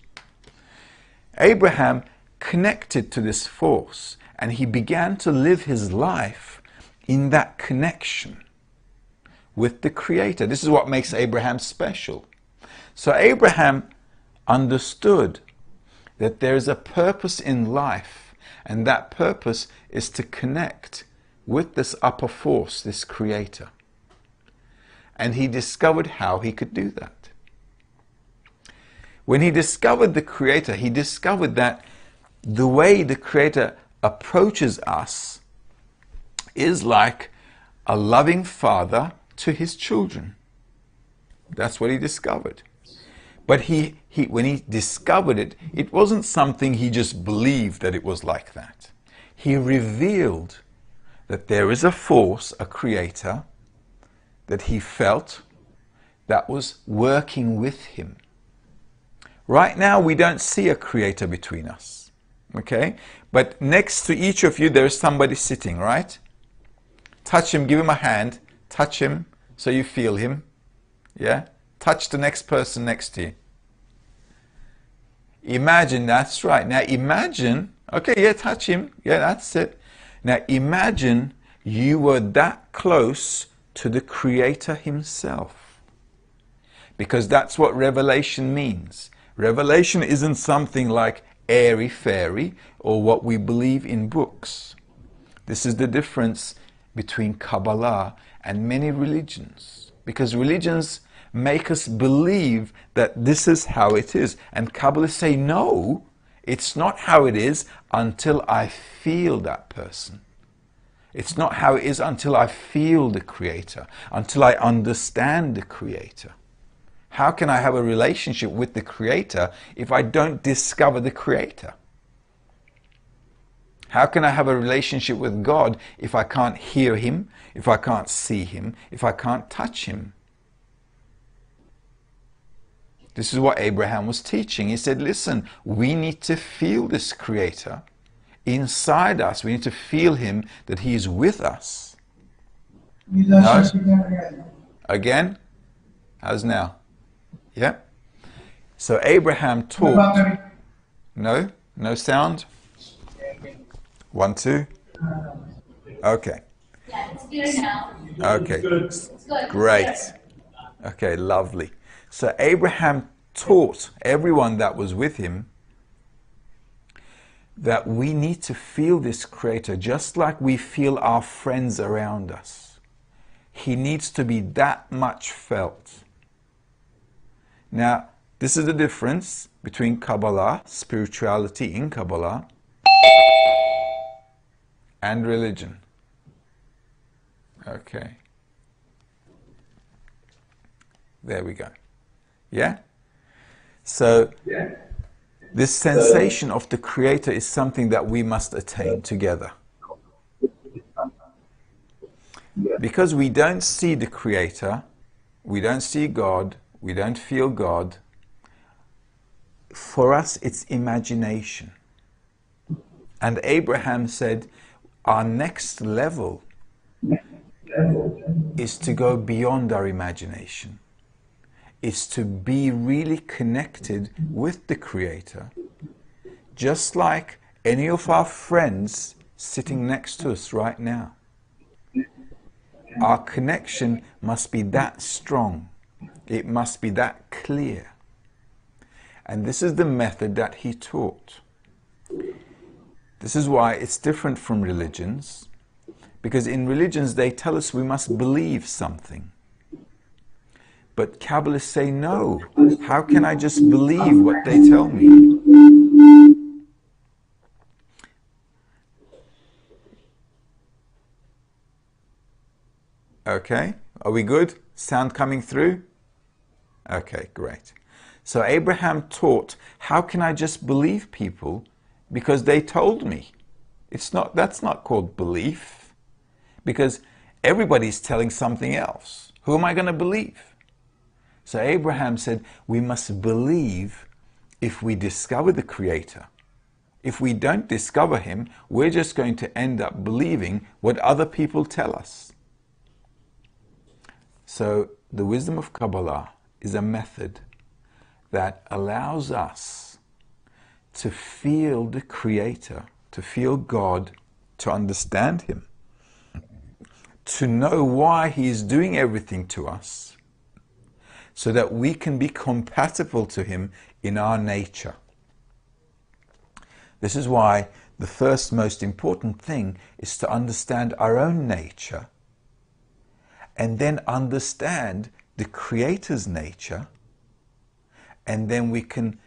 Abraham connected to this force and he began to live his life in that connection with the Creator. This is what makes Abraham special. So Abraham understood that there is a purpose in life, and that purpose is to connect with this upper force, this Creator. And he discovered how he could do that. When he discovered the Creator, he discovered that the way the Creator approaches us is like a loving father to his children. That's what he discovered. But when he discovered it, it wasn't something he just believed that it was like that. He revealed that there is a force, a Creator, that he felt that was working with him. Right now, we don't see a Creator between us, okay? But next to each of you, there is somebody sitting, right? Touch him, give him a hand, touch him so you feel him, yeah? Touch the next person next to you. Imagine, that's right. Now imagine, okay, yeah, touch him, yeah, that's it. Now imagine you were that close to the Creator himself. Because that's what revelation means. Revelation isn't something like airy-fairy or what we believe in books. This is the difference between Kabbalah and many religions. Because religions make us believe that this is how it is. And Kabbalists say, no, it's not how it is until I feel that person. It's not how it is until I feel the Creator, until I understand the Creator. How can I have a relationship with the Creator if I don't discover the Creator? How can I have a relationship with God if I can't hear Him, if I can't see Him, if I can't touch Him? This is what Abraham was teaching. He said, listen, we need to feel this Creator inside us. We need to feel Him, that He is with us. No? Again? How's now? Yeah? So Abraham taught. No? No sound? 1, 2? Okay. Yeah, it's clear now. Okay. It's good. Great. Okay, lovely. So Abraham taught everyone that was with him that we need to feel this Creator just like we feel our friends around us. He needs to be that much felt. Now, this is the difference between Kabbalah, spirituality in Kabbalah, and religion. Okay. There we go. Yeah? So, this sensation of the Creator is something that we must attain together. Because we don't see the Creator, we don't see God, we don't feel God, for us it's imagination. And Abraham said, our next level is to go beyond our imagination. Is to be really connected with the Creator. Just like any of our friends sitting next to us right now. Our connection must be that strong. It must be that clear. And this is the method that he taught. This is why it's different from religions. Because in religions they tell us we must believe something. But Kabbalists say, no, how can I just believe what they tell me? Okay, are we good? Sound coming through? Okay, great. So Abraham taught, how can I just believe people because they told me? That's not called belief, because everybody's telling something else. Who am I going to believe? So Abraham said, we must believe if we discover the Creator. If we don't discover him, we're just going to end up believing what other people tell us. So the wisdom of Kabbalah is a method that allows us to feel the Creator, to feel God, to understand him, to know why he is doing everything to us, so that we can be compatible to him in our nature. This is why the first most important thing is to understand our own nature, and then understand the Creator's nature, and then we can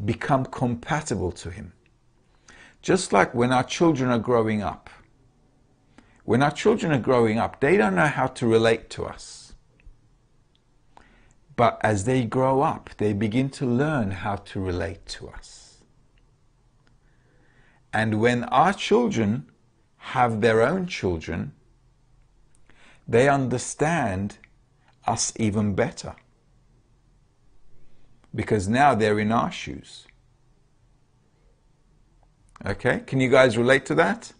become compatible to him. Just like when our children are growing up. When our children are growing up, they don't know how to relate to us. But as they grow up, they begin to learn how to relate to us. And when our children have their own children, they understand us even better. Because now they're in our shoes. Okay? Can you guys relate to that?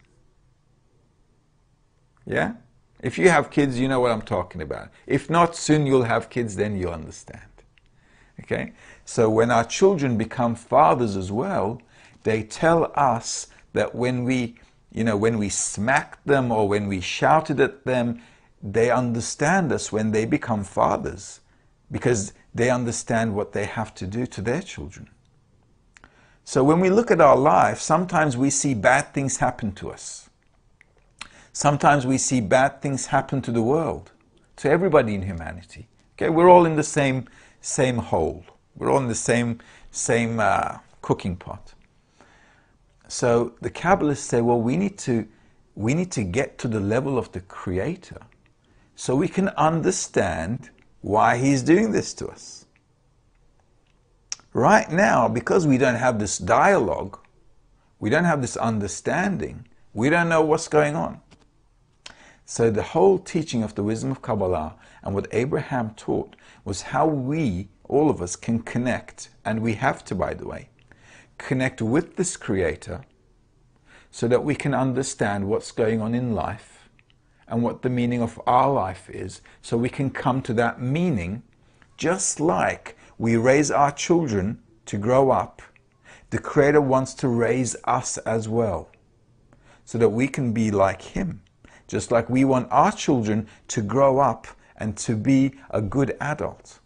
Yeah? If you have kids, you know what I'm talking about. If not, soon you'll have kids, then you'll understand. Okay? So when our children become fathers as well, they tell us that when we smacked them or when we shouted at them, they understand us when they become fathers, because they understand what they have to do to their children. So when we look at our life, sometimes we see bad things happen to us. Sometimes we see bad things happen to the world, to everybody in humanity. Okay, we're all in the same hole. We're all in the same cooking pot. So the Kabbalists say, well, we need to get to the level of the Creator so we can understand why he's doing this to us. Right now, because we don't have this dialogue, we don't have this understanding, we don't know what's going on. So the whole teaching of the wisdom of Kabbalah and what Abraham taught was how we, all of us, can connect, and we have to, by the way, connect with this Creator so that we can understand what's going on in life and what the meaning of our life is, so we can come to that meaning. Just like we raise our children to grow up, the Creator wants to raise us as well, so that we can be like him. Just like we want our children to grow up and to be a good adult.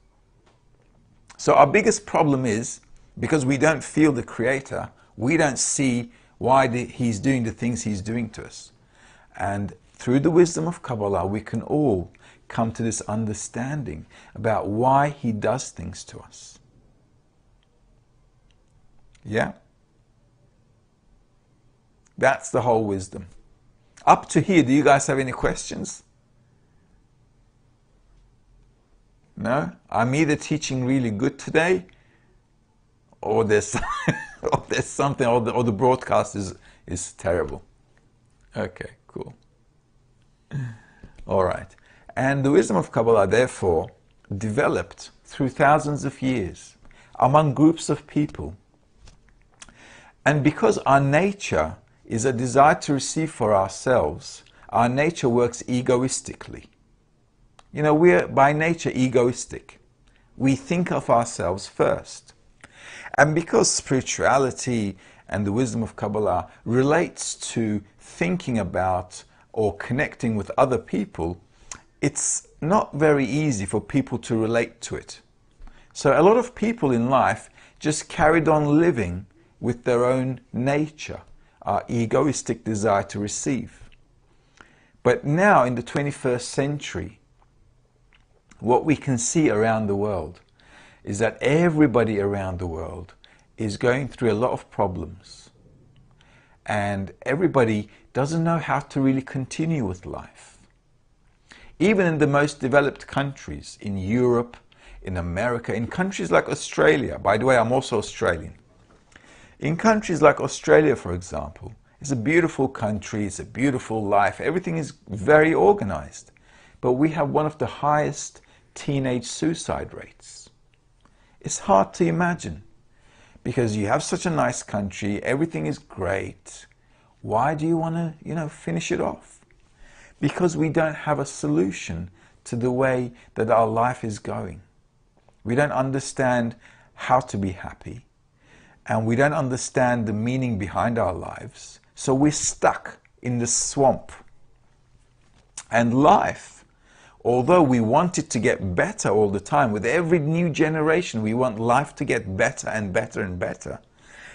So our biggest problem is, because we don't feel the Creator, we don't see why he's doing the things he's doing to us. And through the wisdom of Kabbalah, we can all come to this understanding about why he does things to us. Yeah? That's the whole wisdom. Up to here, do you guys have any questions? No? I'm either teaching really good today, or there's or there's something, or the broadcast is terrible. Okay, cool. All right. And the wisdom of Kabbalah, therefore, developed through thousands of years among groups of people. And because our nature is a desire to receive for ourselves, our nature works egoistically. You know, we're by nature egoistic. We think of ourselves first. And because spirituality and the wisdom of Kabbalah relates to thinking about or connecting with other people, it's not very easy for people to relate to it. So a lot of people in life just carried on living with their own nature, our egoistic desire to receive. But now in the 21st century, what we can see around the world is that everybody around the world is going through a lot of problems. And everybody doesn't know how to really continue with life. Even in the most developed countries, in Europe, in America, in countries like Australia. By the way, I'm also Australian. In countries like Australia, for example, it's a beautiful country, it's a beautiful life, everything is very organized. but we have one of the highest teenage suicide rates. It's hard to imagine, because you have such a nice country, everything is great. Why do you want to, finish it off? Because we don't have a solution to the way that our life is going. We don't understand how to be happy, and we don't understand the meaning behind our lives. So we're stuck in the swamp. And life, although we want it to get better all the time, with every new generation, we want life to get better and better and better.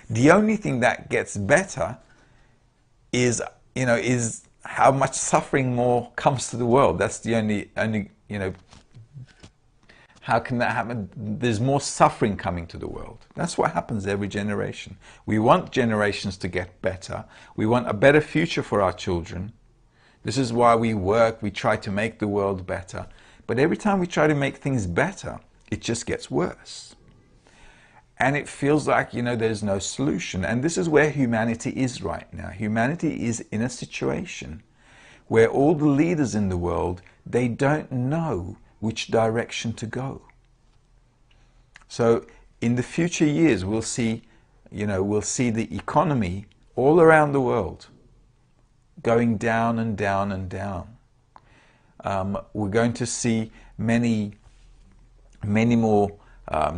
The only thing that gets better is how much suffering more comes to the world. That's the only, how can that happen? There's more suffering coming to the world. That's what happens every generation. We want generations to get better. We want a better future for our children. This is why we work, we try to make the world better. But every time we try to make things better, it just gets worse. And it feels like, there's no solution. And this is where humanity is right now. Humanity is in a situation where all the leaders in the world, they don't know which direction to go. So in the future years, we'll see the economy all around the world going down and down and down. We're going to see many more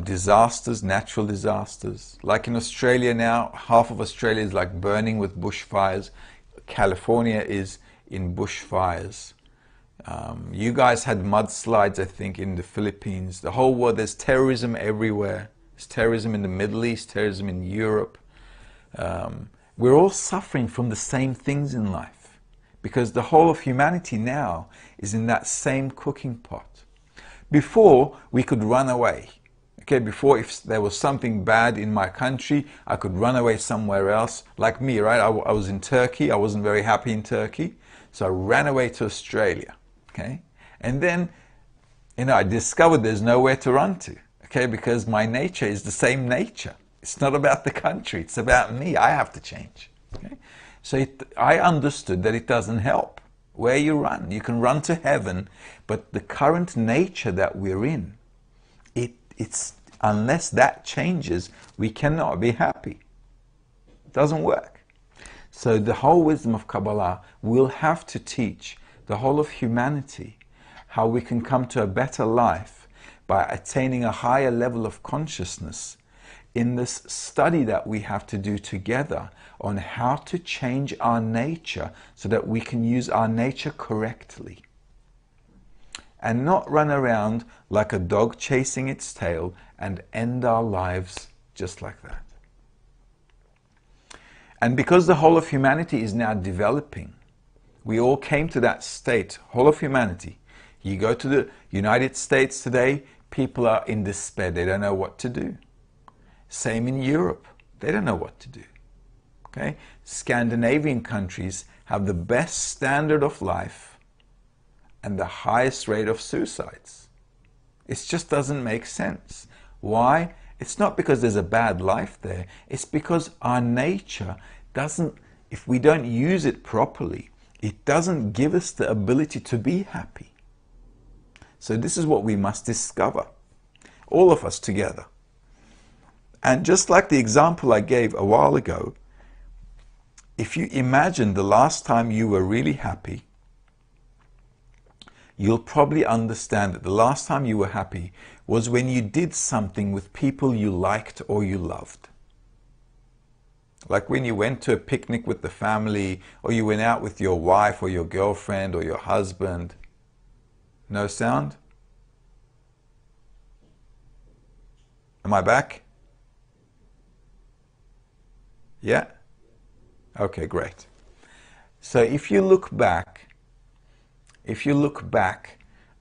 disasters, natural disasters. Like in Australia now, half of Australia is like burning with bushfires. California is in bushfires. You guys had mudslides, I think, in the Philippines. The whole world, there's terrorism everywhere. There's terrorism in the Middle East, terrorism in Europe. We're all suffering from the same things in life, because the whole of humanity now is in that same cooking pot. Before, we could run away. Okay, before, if there was something bad in my country, I could run away somewhere else. Like me, right? I was in Turkey. I wasn't very happy in Turkey. So I ran away to Australia. Okay, and then, I discovered there's nowhere to run to. Okay, because my nature is the same nature. It's not about the country. It's about me. I have to change. Okay, so I understood that it doesn't help where you run. You can run to heaven, but the current nature that we're in, it's unless that changes, we cannot be happy. It doesn't work. So the whole wisdom of Kabbalah will have to teach the whole of humanity how we can come to a better life by attaining a higher level of consciousness in this study that we have to do together on how to change our nature so that we can use our nature correctly and not run around like a dog chasing its tail and end our lives just like that. And because the whole of humanity is now developing, we all came to that state, whole of humanity. You go to the United States today, people are in despair. They don't know what to do. Same in Europe. They don't know what to do. Okay? Scandinavian countries have the best standard of life and the highest rate of suicides. It just doesn't make sense. Why? It's not because there's a bad life there. It's because our nature doesn't, if we don't use it properly, it doesn't give us the ability to be happy. So this is what we must discover, all of us together. And just like the example I gave a while ago, if you imagine the last time you were really happy, you'll probably understand that the last time you were happy was when you did something with people you liked or you loved. Like when you went to a picnic with the family, or you went out with your wife or your girlfriend or your husband. No sound? Am I back? Yeah? Okay, great. So if you look back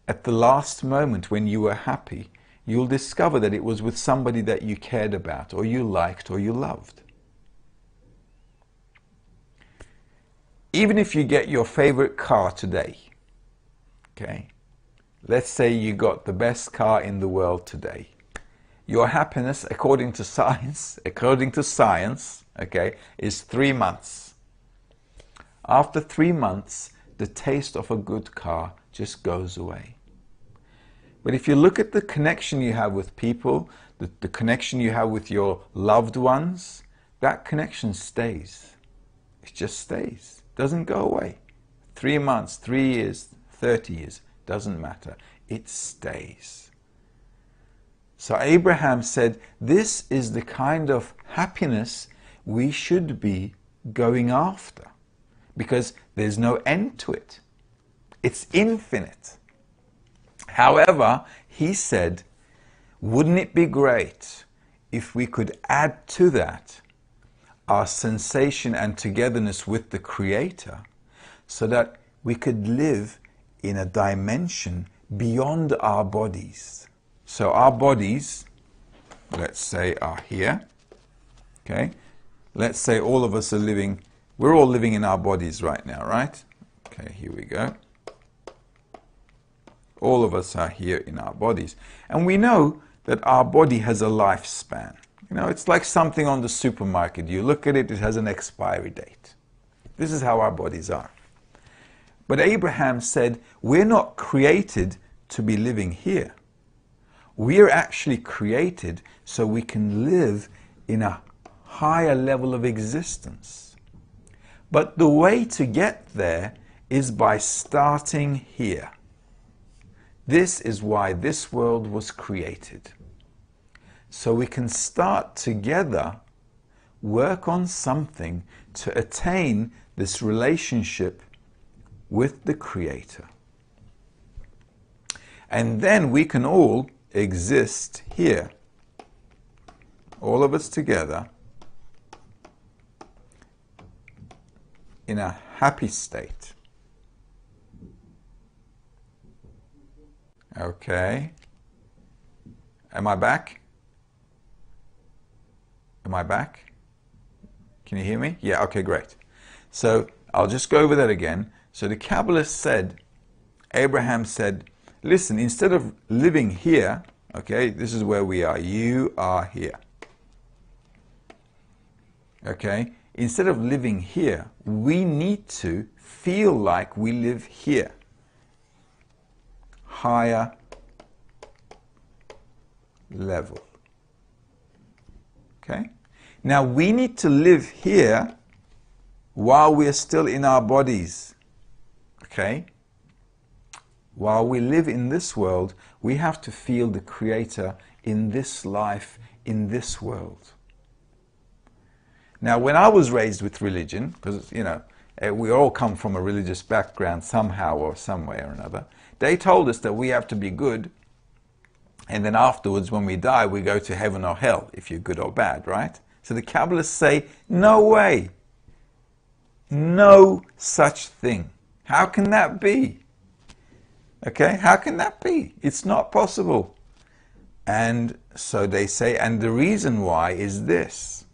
at the last moment when you were happy, you'll discover that it was with somebody that you cared about, or you liked, or you loved. Even if you get your favorite car today, okay, let's say you got the best car in the world today. Your happiness, according to science, okay, is 3 months. After 3 months, the taste of a good car just goes away. But if you look at the connection you have with people, the connection you have with your loved ones, that connection stays. It just stays. Doesn't go away. 3 months, 3 years, 30 years, doesn't matter. It stays. So Abraham said, this is the kind of happiness we should be going after, because there's no end to it. It's infinite. However, he said, wouldn't it be great if we could add to that our sensation and togetherness with the Creator, so that we could live in a dimension beyond our bodies. So our bodies, let's say, are here. Okay? Let's say all of us are living, we're all living in our bodies right now, right? Okay, here we go. All of us are here in our bodies. And we know that our body has a lifespan. You know, it's like something on the supermarket. You look at it, it has an expiry date. This is how our bodies are. But Abraham said, we're not created to be living here. We are actually created so we can live in a higher level of existence. But the way to get there is by starting here. This is why this world was created. So we can start together, work on something to attain this relationship with the Creator. And then we can all exist here, all of us together, in a happy state. Okay. Am I back? Am I back? Can you hear me? Yeah, okay, great. So I'll just go over that again. So the Kabbalah said, Abraham said, listen, instead of living here, okay, this is where we are. You are here. Okay? Instead of living here, we need to feel like we live here. Higher level. Okay? Now we need to live here while we are still in our bodies. Okay? While we live in this world, we have to feel the Creator in this life, in this world. Now, when I was raised with religion, because, you know, we all come from a religious background somehow or some way or another, they told us that we have to be good, and then afterwards, when we die, we go to heaven or hell, if you're good or bad, right? So the Kabbalists say, no way. No such thing. How can that be? Okay, how can that be? It's not possible. And so they say, and the reason why is this.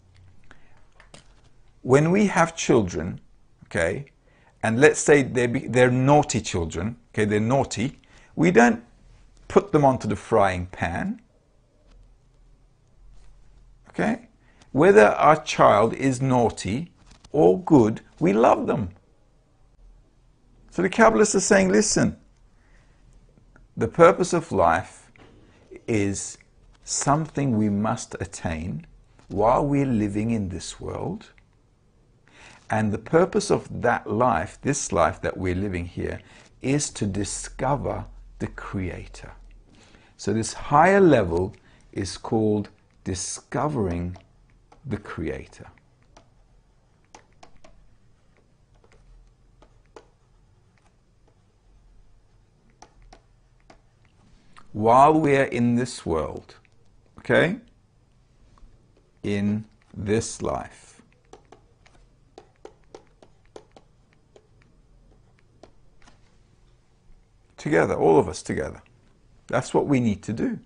When we have children, okay, and let's say they're naughty children, okay, they're naughty, we don't put them onto the frying pan, okay? Whether our child is naughty or good, we love them. So the Kabbalists are saying, listen, the purpose of life is something we must attain while we're living in this world. And the purpose of that life, this life that we're living here, is to discover the Creator. So this higher level is called discovering the Creator. While we are in this world, okay, in this life, together, all of us together. That's what we need to do.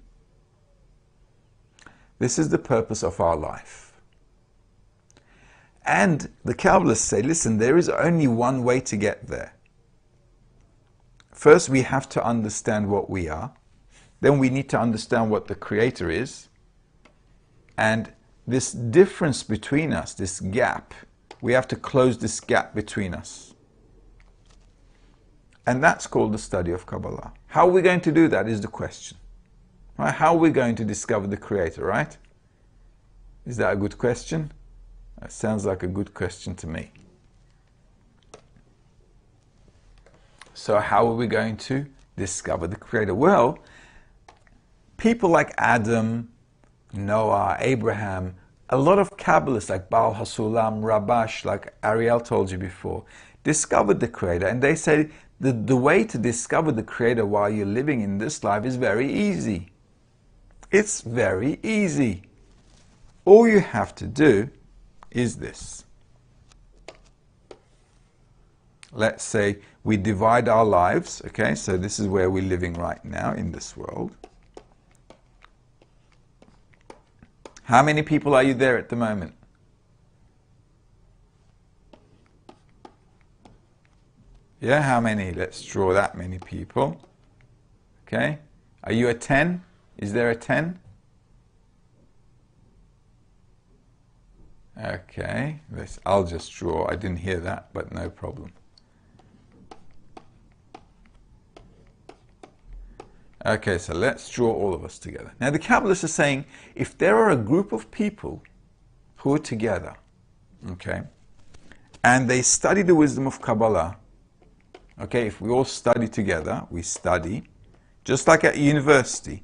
This is the purpose of our life. And the Kabbalists say, listen, there is only one way to get there. First, we have to understand what we are. Then we need to understand what the Creator is. And this difference between us, this gap, we have to close this gap between us. And that's called the study of Kabbalah. How are we going to do that is the question. Right? How are we going to discover the Creator, right? Is that a good question? That sounds like a good question to me. So how are we going to discover the Creator? Well, people like Adam, Noah, Abraham, a lot of Kabbalists like Baal HaSulam, Rabash, like Ariel told you before, discovered the Creator. And they say the way to discover the Creator while you're living in this life is very easy. It's very easy. All you have to do is this. Let's say we divide our lives, okay? So this is where we're living right now in this world. How many people are you there at the moment? Yeah, how many? Let's draw that many people. Okay. Are you a 10? Is there a 10? Okay. I'll just draw. I didn't hear that, but no problem. Okay, so let's draw all of us together. Now the Kabbalists are saying if there are a group of people who are together, okay, and they study the wisdom of Kabbalah, okay, if we all study together, we study, just like at university,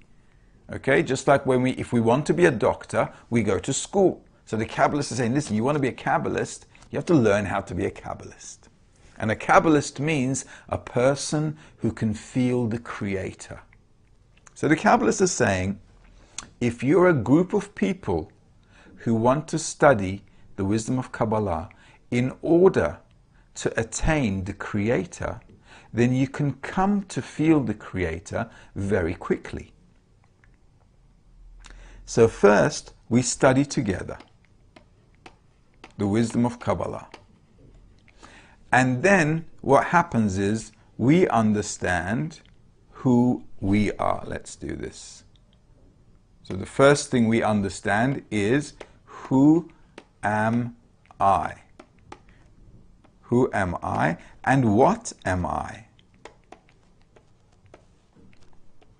okay, just like if we want to be a doctor, we go to school. So the Kabbalists are saying, listen, you want to be a Kabbalist, you have to learn how to be a Kabbalist. And a Kabbalist means a person who can feel the Creator. So the Kabbalists are saying, if you're a group of people who want to study the wisdom of Kabbalah in order to attain the Creator, then you can come to feel the Creator very quickly. So first, we study together the wisdom of Kabbalah. And then what happens is we understand who we are. Let's do this. So the first thing we understand is, who am I? Who am I and what am I?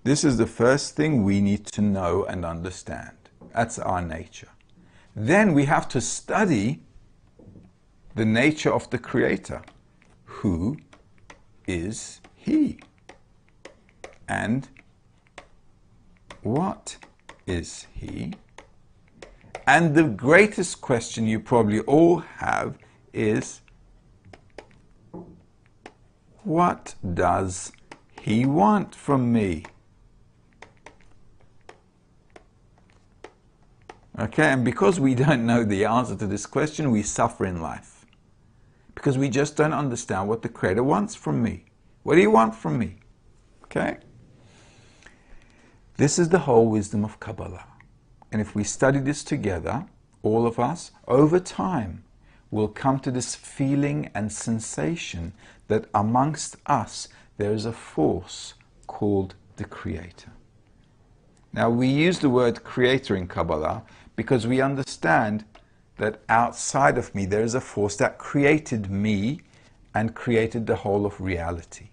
This is the first thing we need to know and understand. That's our nature. Then we have to study the nature of the Creator. Who is He? And what is He? And the greatest question you probably all have is, what does He want from me? Okay, and because we don't know the answer to this question, we suffer in life. Because we just don't understand what the Creator wants from me. What do you want from me? Okay? This is the whole wisdom of Kabbalah. And if we study this together, all of us, over time, will come to this feeling and sensation that amongst us there is a force called the Creator. Now we use the word Creator in Kabbalah because we understand that outside of me there is a force that created me and created the whole of reality.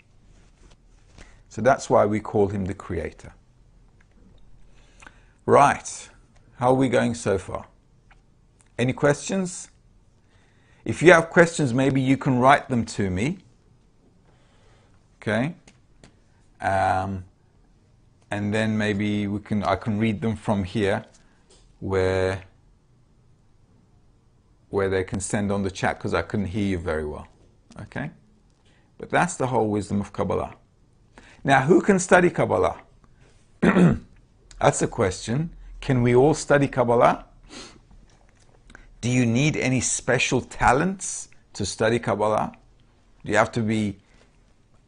So that's why we call Him the Creator. Right, how are we going so far? Any questions? If you have questions, maybe you can write them to me. Okay? And then maybe I can read them from here where they can send on the chat, because I couldn't hear you very well. Okay? But that's the whole wisdom of Kabbalah. Now, who can study Kabbalah? That's a question. Can we all study Kabbalah? Do you need any special talents to study Kabbalah? Do you have to be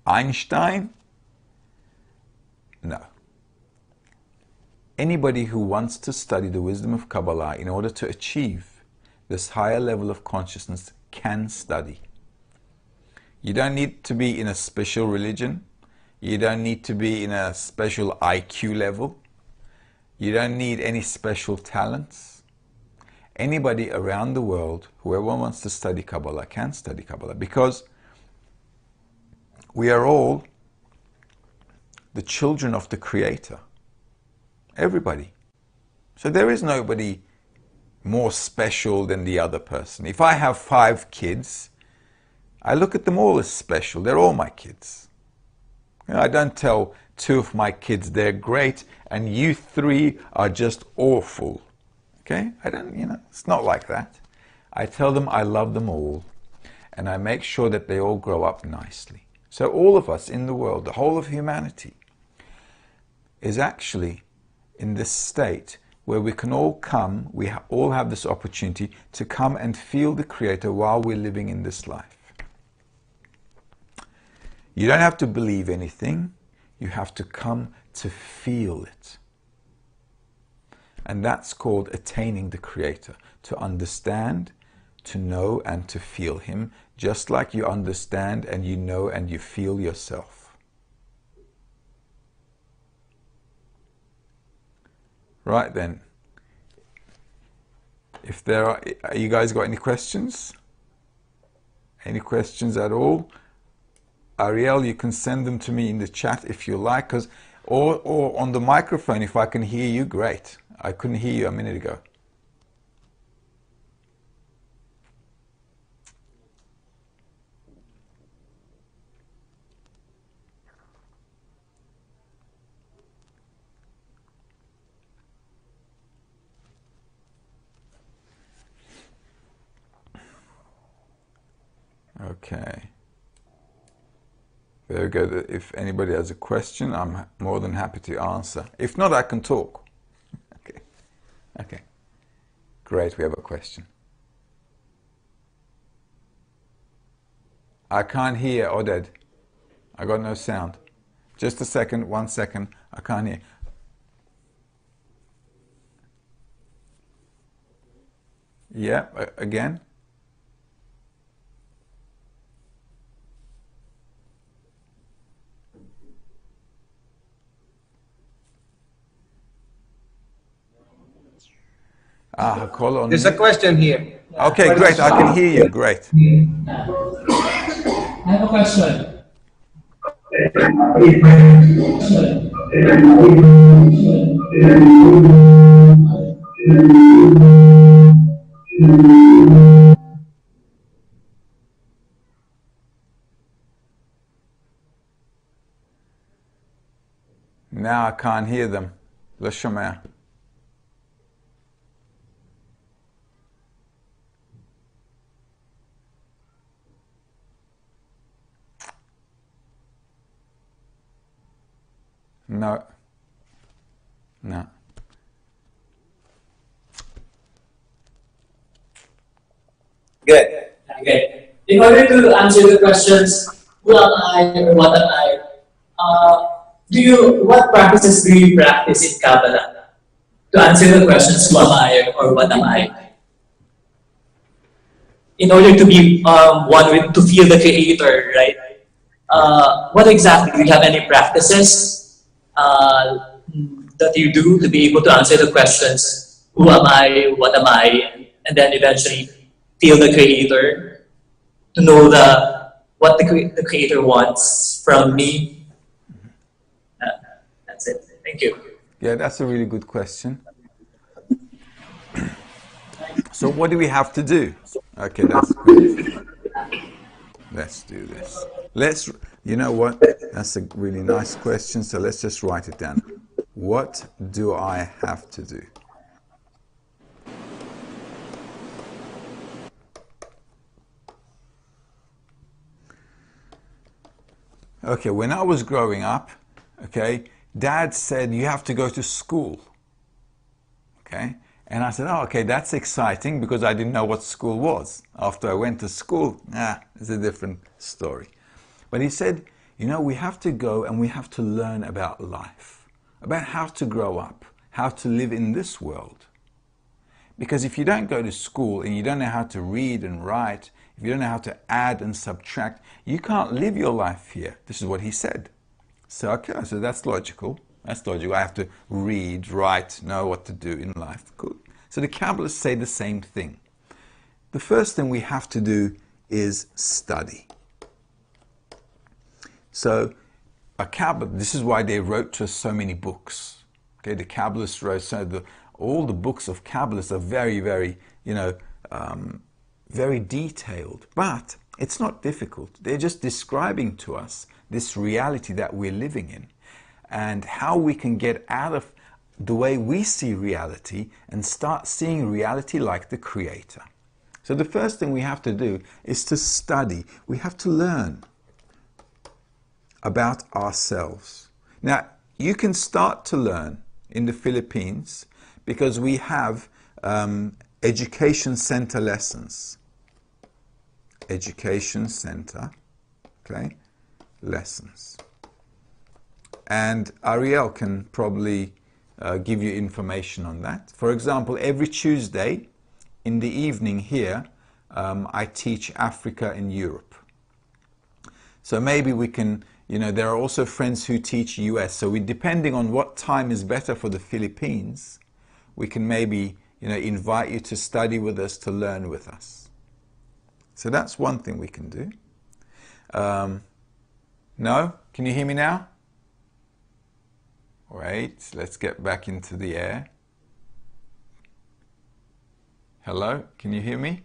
Einstein? No. Anybody who wants to study the wisdom of Kabbalah in order to achieve this higher level of consciousness can study. You don't need to be in a special religion. You don't need to be in a special IQ level. You don't need any special talents. Anybody around the world, whoever wants to study Kabbalah, can study Kabbalah, because we are all the children of the Creator. Everybody. So there is nobody more special than the other person. If I have 5 kids, I look at them all as special. They're all my kids. You know, I don't tell 2 of my kids they're great and you 3 are just awful. Okay? I don't, it's not like that. I tell them I love them all and I make sure that they all grow up nicely. So all of us in the world, the whole of humanity, is actually in this state where we can all come, we all have this opportunity to come and feel the Creator while we're living in this life. You don't have to believe anything, you have to come to feel it. And that's called attaining the Creator, to understand, to know and to feel Him, just like you understand and you know and you feel yourself. Right then, if there are you guys got any questions? Any questions at all? Ariel, you can send them to me in the chat if you like, or on the microphone if I can hear you, great. I couldn't hear you a minute ago. Okay. Very good. If anybody has a question, I'm more than happy to answer. If not, I can talk. Okay. Okay. Great, we have a question. I can't hear, Oded. I got no sound. Just a second, 1 second. I can't hear. Yeah, again. There's a question here. Okay, great. I can hear you. Great. I have a question. Now I can't hear them. לא שומע. No. No. Good. Okay. In order to answer the questions, who am I or what am I? What practices do you practice in Kabbalah? To answer the questions, who am I or what am I? In order to be one with, to feel the Creator, right? What exactly, do you have any practices that you do to be able to answer the questions, who am I, what am I, and then eventually feel the Creator, to know what the Creator wants from me? That's it. Thank you. Yeah, that's a really good question. So what do we have to do? Okay, that's good. Let's do this. You know what? That's a really nice question, so let's just write it down. What do I have to do? Okay, when I was growing up, okay, Dad said you have to go to school. Okay? And I said, oh, okay, that's exciting, because I didn't know what school was. After I went to school, it's a different story. But he said, you know, we have to go and we have to learn about life, about how to grow up, how to live in this world. Because if you don't go to school and you don't know how to read and write, if you don't know how to add and subtract, you can't live your life here. This is what he said. So, okay, so that's logical. That's logical. I have to read, write, know what to do in life. Good. So the Kabbalists say the same thing. The first thing we have to do is study. So a Kabbalah, this is why they wrote to us so many books. Okay, the Kabbalists wrote, so all the books of Kabbalists are very, very, very detailed. But it's not difficult. They're just describing to us this reality that we're living in and how we can get out of the way we see reality and start seeing reality like the Creator. So the first thing we have to do is to study. We have to learn about ourselves. Now, you can start to learn in the Philippines because we have education center lessons. Education center, okay, lessons. And Ariel can probably give you information on that. For example, every Tuesday in the evening here, I teach Africa and Europe. So maybe we can, there are also friends who teach US. So depending on what time is better for the Philippines, we can maybe, invite you to study with us, to learn with us. So that's one thing we can do. No? Can you hear me now? Wait, let's get back into the air. Hello? Can you hear me?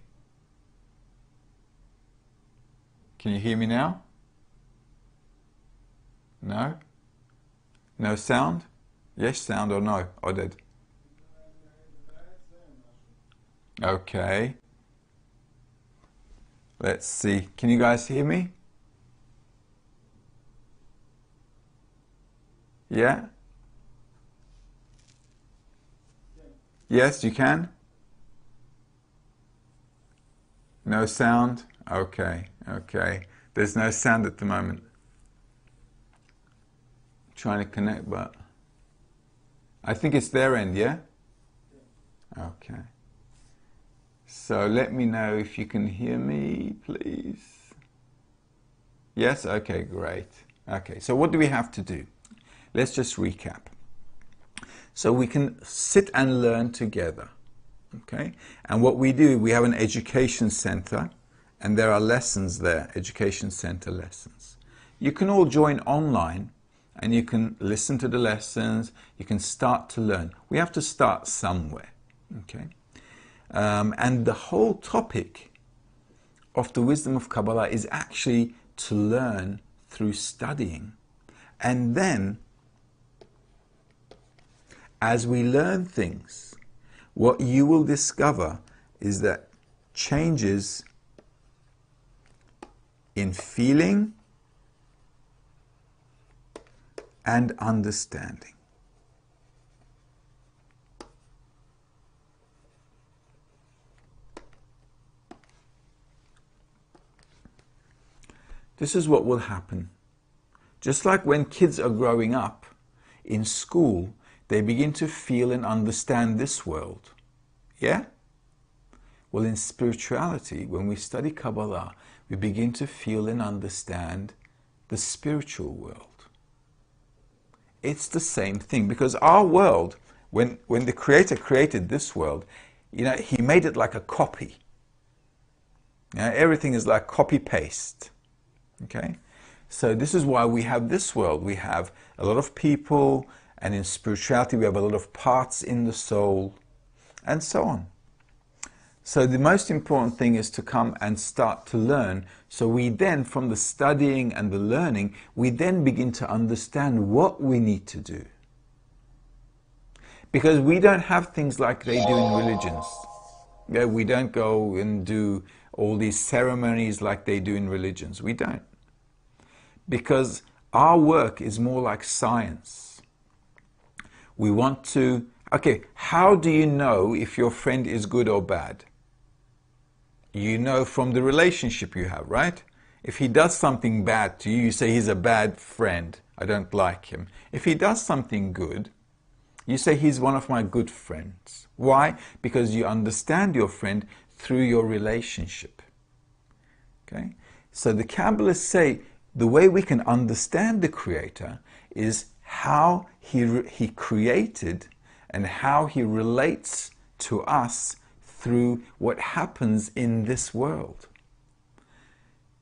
Can you hear me now? No? No sound? Yes sound or no? Oded? Okay. Let's see. Can you guys hear me? Yeah? Yes, you can? No sound? Okay, okay. There's no sound at the moment. Trying to connect, but I think it's their end, yeah? Okay. So let me know if you can hear me, please. Yes? Okay, great. Okay, so what do we have to do? Let's just recap. So we can sit and learn together, okay? And what we do, we have an education center, and there are lessons there, education center lessons. You can all join online, and you can listen to the lessons, you can start to learn. We have to start somewhere, okay? And the whole topic of the wisdom of Kabbalah is actually to learn through studying. And then, as we learn things, what you will discover is that changes in feeling and understanding. This is what will happen. Just like when kids are growing up in school, they begin to feel and understand this world. Yeah? Well, in spirituality, when we study Kabbalah, we begin to feel and understand the spiritual world. It's the same thing, because our world, when the Creator created this world, He made it like a copy. Everything is like copy-paste. Okay? So this is why we have this world. We have a lot of people, and in spirituality we have a lot of parts in the soul, and so on. So the most important thing is to come and start to learn. So we then, from the studying and the learning, we then begin to understand what we need to do. Because we don't have things like they do in religions. Yeah, we don't go and do all these ceremonies like they do in religions. We don't. Because our work is more like science. We want to, okay, how do you know if your friend is good or bad? You know from the relationship you have, right? If he does something bad to you, you say he's a bad friend. I don't like him. If he does something good, you say he's one of my good friends. Why? Because you understand your friend through your relationship. Okay? So the Kabbalists say the way we can understand the Creator is how he created and how he relates to us through what happens in this world.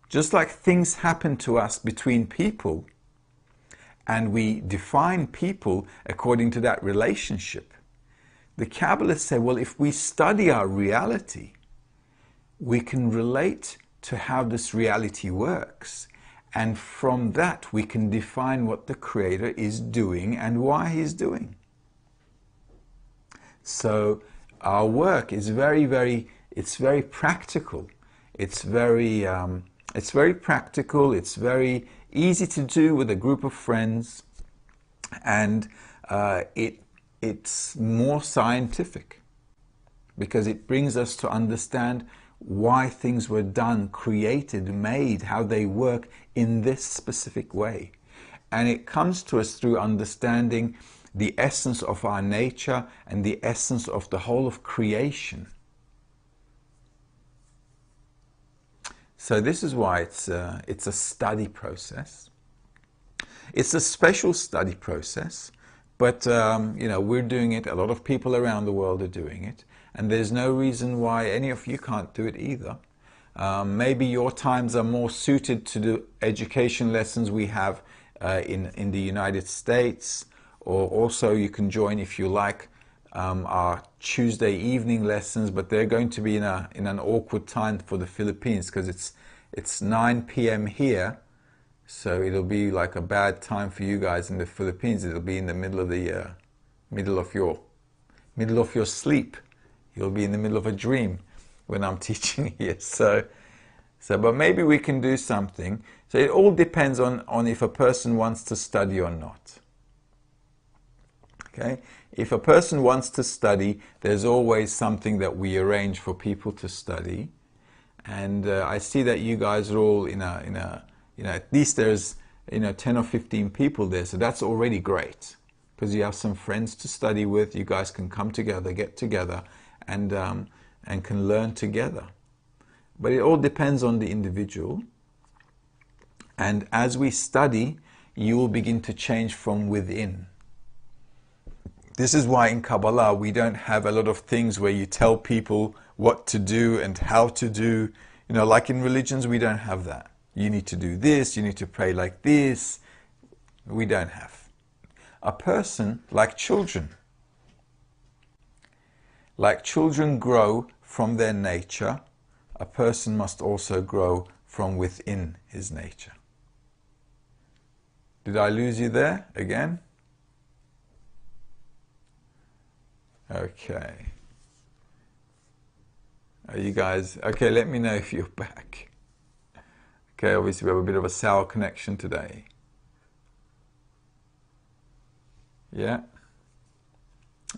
Just like things happen to us between people, and we define people according to that relationship, the Kabbalists say, well, if we study our reality, we can relate to how this reality works. And from that, we can define what the Creator is doing and why He's doing. So our work is it's very practical. It's very practical. It's very easy to do with a group of friends, and it's more scientific because it brings us to understand why things were done, created, made, how they work in this specific way. And it comes to us through understanding the essence of our nature and the essence of the whole of creation. So this is why it's a study process. It's a special study process, but we're doing it. A lot of people around the world are doing it. And there's no reason why any of you can't do it either. Maybe your times are more suited to the education lessons we have in the United States, or also you can join, if you like, our Tuesday evening lessons, but they're going to be in an awkward time for the Philippines because it's 9 p.m. here, so it'll be like a bad time for you guys in the Philippines. It'll be in the middle of your sleep. You'll be in the middle of a dream when I'm teaching here. So, but maybe we can do something. So it all depends on if a person wants to study or not. Okay? If a person wants to study, there's always something that we arrange for people to study. And I see that you guys are all at least there's 10 or 15 people there. So that's already great because you have some friends to study with. You guys can come together, get together, and can learn together. But it all depends on the individual. And as we study, you will begin to change from within. This is why in Kabbalah we don't have a lot of things where you tell people what to do and how to do. Like in religions, we don't have that. You need to do this, you need to pray like this. We don't have. A person, like children grow from their nature, a person must also grow from within his nature. Did I lose you there again? Okay. Are you guys, okay, let me know if you're back. Okay, obviously we have a bit of a sour connection today. Yeah?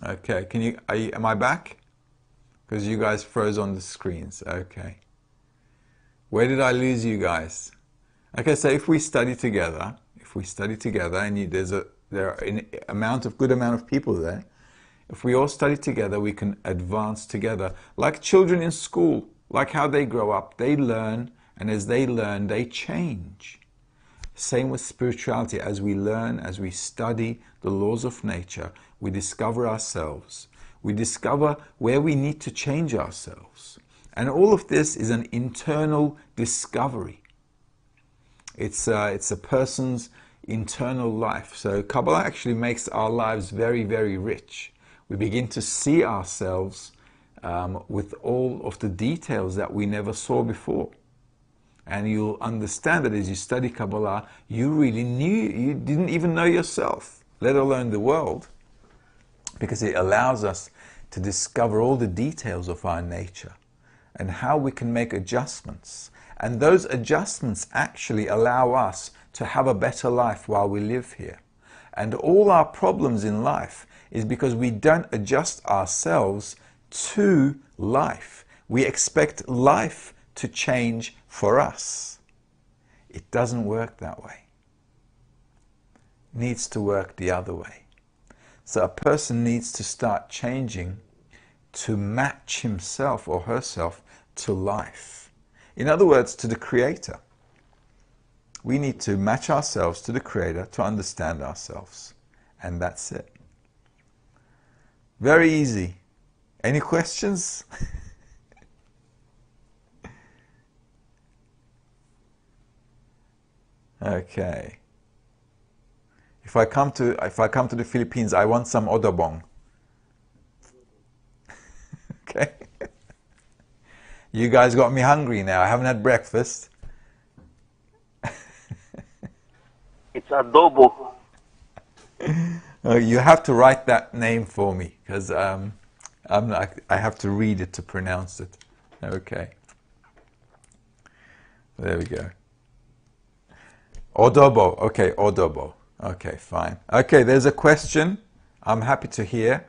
Okay, am I back? Because you guys froze on the screens. Okay. Where did I lose you guys? Okay, so if we study together, and there are a good amount of people there, if we all study together, we can advance together. Like children in school, like how they grow up, they learn, and as they learn, they change. Same with spirituality. As we learn, as we study the laws of nature, we discover ourselves. We discover where we need to change ourselves. And all of this is an internal discovery. It's a person's internal life. So Kabbalah actually makes our lives very, very rich. We begin to see ourselves with all of the details that we never saw before. And you'll understand that as you study Kabbalah, you didn't even know yourself, let alone the world, because it allows us to discover all the details of our nature and how we can make adjustments. And those adjustments actually allow us to have a better life while we live here. And all our problems in life is because we don't adjust ourselves to life. We expect life to change for us. It doesn't work that way. It needs to work the other way. So a person needs to start changing to match himself or herself to life. In other words, to the Creator. We need to match ourselves to the Creator to understand ourselves. And that's it. Very easy. Any questions? Okay. If I come to the Philippines, I want some odobong. Okay. You guys got me hungry now. I haven't had breakfast. It's adobo. Oh, you have to write that name for me because I have to read it to pronounce it. Okay. There we go. Odobo. Okay, odobo. Okay, fine. Okay, there's a question. I'm happy to hear.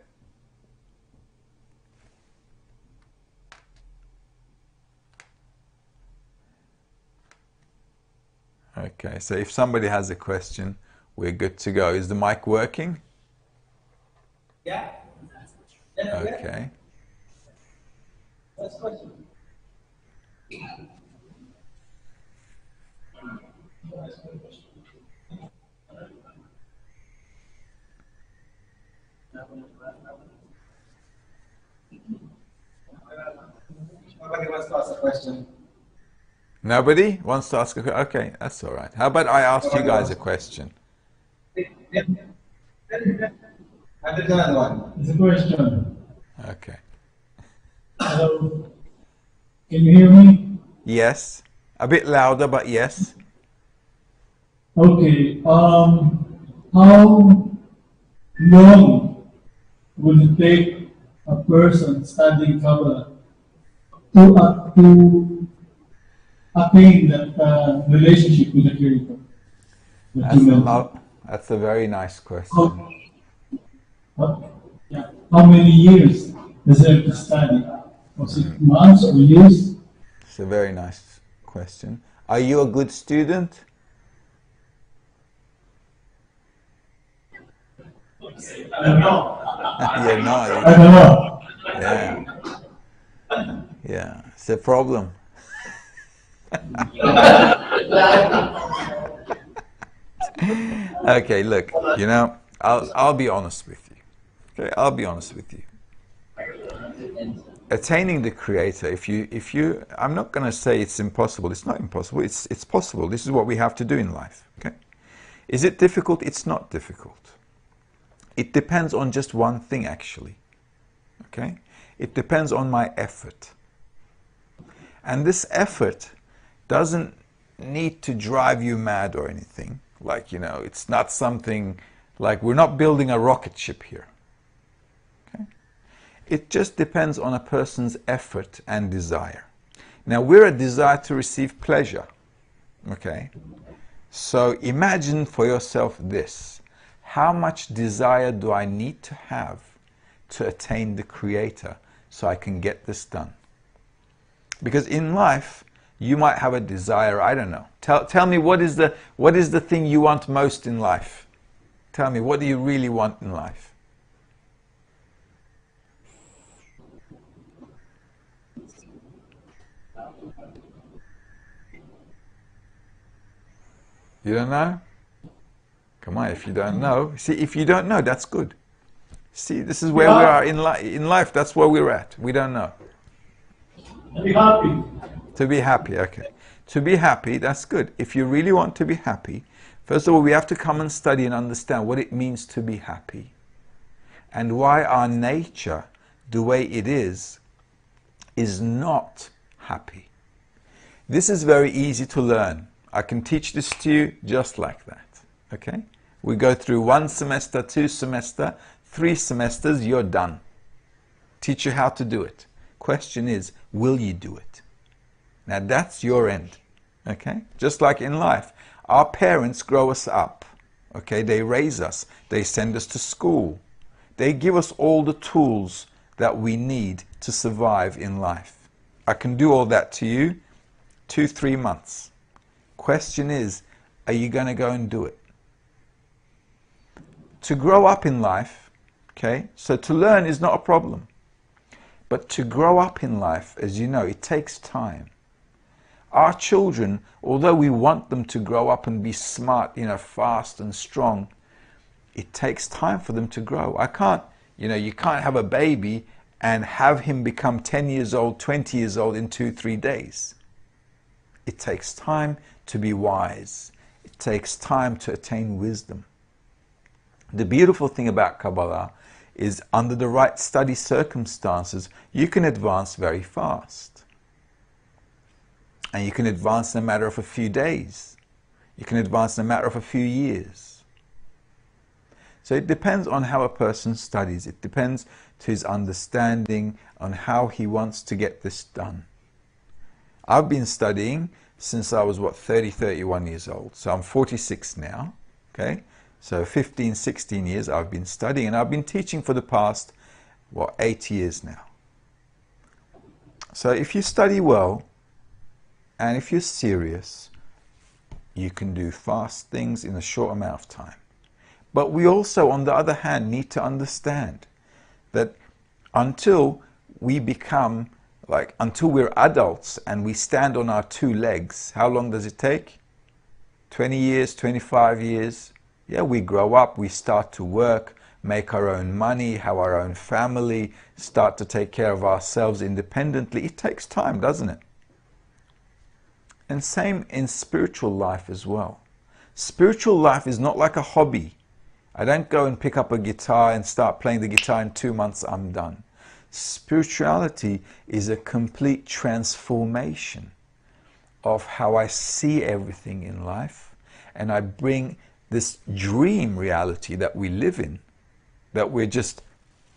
Okay, so if somebody has a question, we're good to go. Is the mic working? Yeah. Okay. Last question. Nobody wants to ask a question. Nobody wants to ask a question? Okay, that's all right. How about I ask you guys a question? I'll do another one. It's a question. Okay. Hello. Can you hear me? Yes. A bit louder, but yes. Okay. How long will it take a person studying Kabbalah to attain that relationship with the Creator? That's a very nice question. How many years does it have to study? Was it months or years? It's a very nice question. Are you a good student? I don't know. You're not. I don't know. Yeah. Yeah. It's a problem. Okay, look, I'll be honest with you. Okay, I'll be honest with you. Attaining the Creator, if you I'm not going to say it's impossible. It's not impossible. It's possible. This is what we have to do in life. Okay, is it difficult? It's not difficult. It depends on just one thing, actually. Okay, it depends on my effort, and this effort doesn't need to drive you mad or anything. Like, it's not something like we're not building a rocket ship here. Okay? It just depends on a person's effort and desire. Now, we're a desire to receive pleasure. Okay? So imagine for yourself this. How much desire do I need to have to attain the Creator so I can get this done? Because in life, you might have a desire, I don't know. Tell me, what is the thing you want most in life? Tell me, what do you really want in life? You don't know? Come on, if you don't know. See, if you don't know, that's good. See, this is where we are in life. That's where we're at. We don't know. Be happy. To be happy, okay. To be happy, that's good. If you really want to be happy, first of all, we have to come and study and understand what it means to be happy and why our nature, the way it is not happy. This is very easy to learn. I can teach this to you just like that, okay? We go through 1 semester, 2 semester, 3 semesters, you're done. Teach you how to do it. Question is, will you do it? Now that's your end, okay? Just like in life, our parents grow us up, okay? They raise us, they send us to school. They give us all the tools that we need to survive in life. I can do all that to you, 2-3 months. Question is, are you going to go and do it? To grow up in life, okay? So to learn is not a problem. But to grow up in life, as you know, it takes time. Our children, although we want them to grow up and be smart, fast and strong, it takes time for them to grow. You can't have a baby and have him become 10 years old, 20 years old in 2-3 days. It takes time to be wise. It takes time to attain wisdom. The beautiful thing about Kabbalah is under the right study circumstances, you can advance very fast. And you can advance in a matter of a few days. You can advance in a matter of a few years. So it depends on how a person studies. It depends to his understanding on how he wants to get this done. I've been studying since I was, 31 years old. So I'm 46 now, okay? So 15, 16 years I've been studying, and I've been teaching for the past, 8 years now. So if you study well, and if you're serious, you can do fast things in a short amount of time. But we also, on the other hand, need to understand that until we become, until we're adults and we stand on our 2 legs, how long does it take? 20 years, 25 years? Yeah, we grow up, we start to work, make our own money, have our own family, start to take care of ourselves independently. It takes time, doesn't it? And same in spiritual life as well. Spiritual life is not like a hobby. I don't go and pick up a guitar and start playing the guitar in 2 months, I'm done. Spirituality is a complete transformation of how I see everything in life, and I bring this dream reality that we live in, that we're just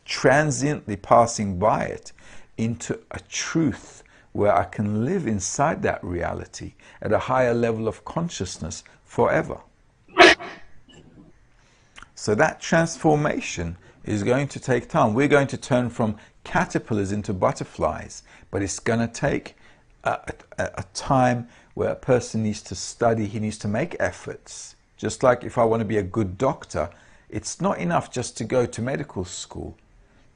transiently passing by it, into a truth where I can live inside that reality at a higher level of consciousness forever. So that transformation is going to take time. We're going to turn from caterpillars into butterflies, but it's going to take a time where a person needs to study, he needs to make efforts. Just like if I want to be a good doctor, it's not enough just to go to medical school.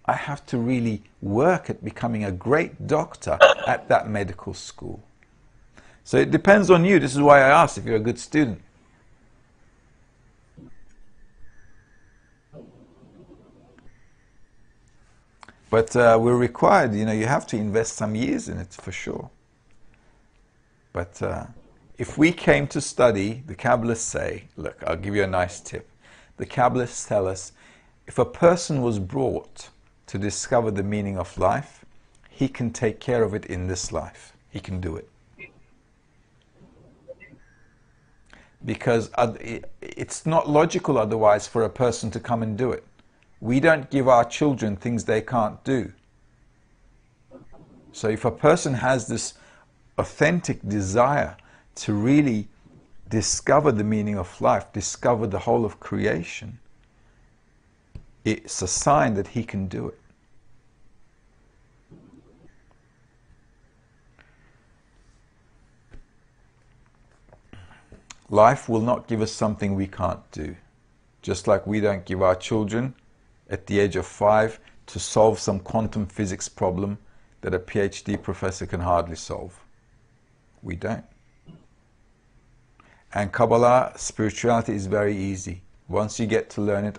I have to really work at becoming a great doctor at that medical school. So it depends on you. This is why I asked if you're a good student. But we're required, you have to invest some years in it for sure. But if we came to study, the Kabbalists say, look, I'll give you a nice tip. The Kabbalists tell us, if a person was brought to discover the meaning of life, he can take care of it in this life. He can do it. Because it's not logical otherwise for a person to come and do it. We don't give our children things they can't do. So if a person has this authentic desire to really discover the meaning of life, discover the whole of creation, it's a sign that he can do it. Life will not give us something we can't do. Just like we don't give our children at the age of 5 to solve some quantum physics problem that a PhD professor can hardly solve. We don't. And Kabbalah, spirituality is very easy. Once you get to learn it,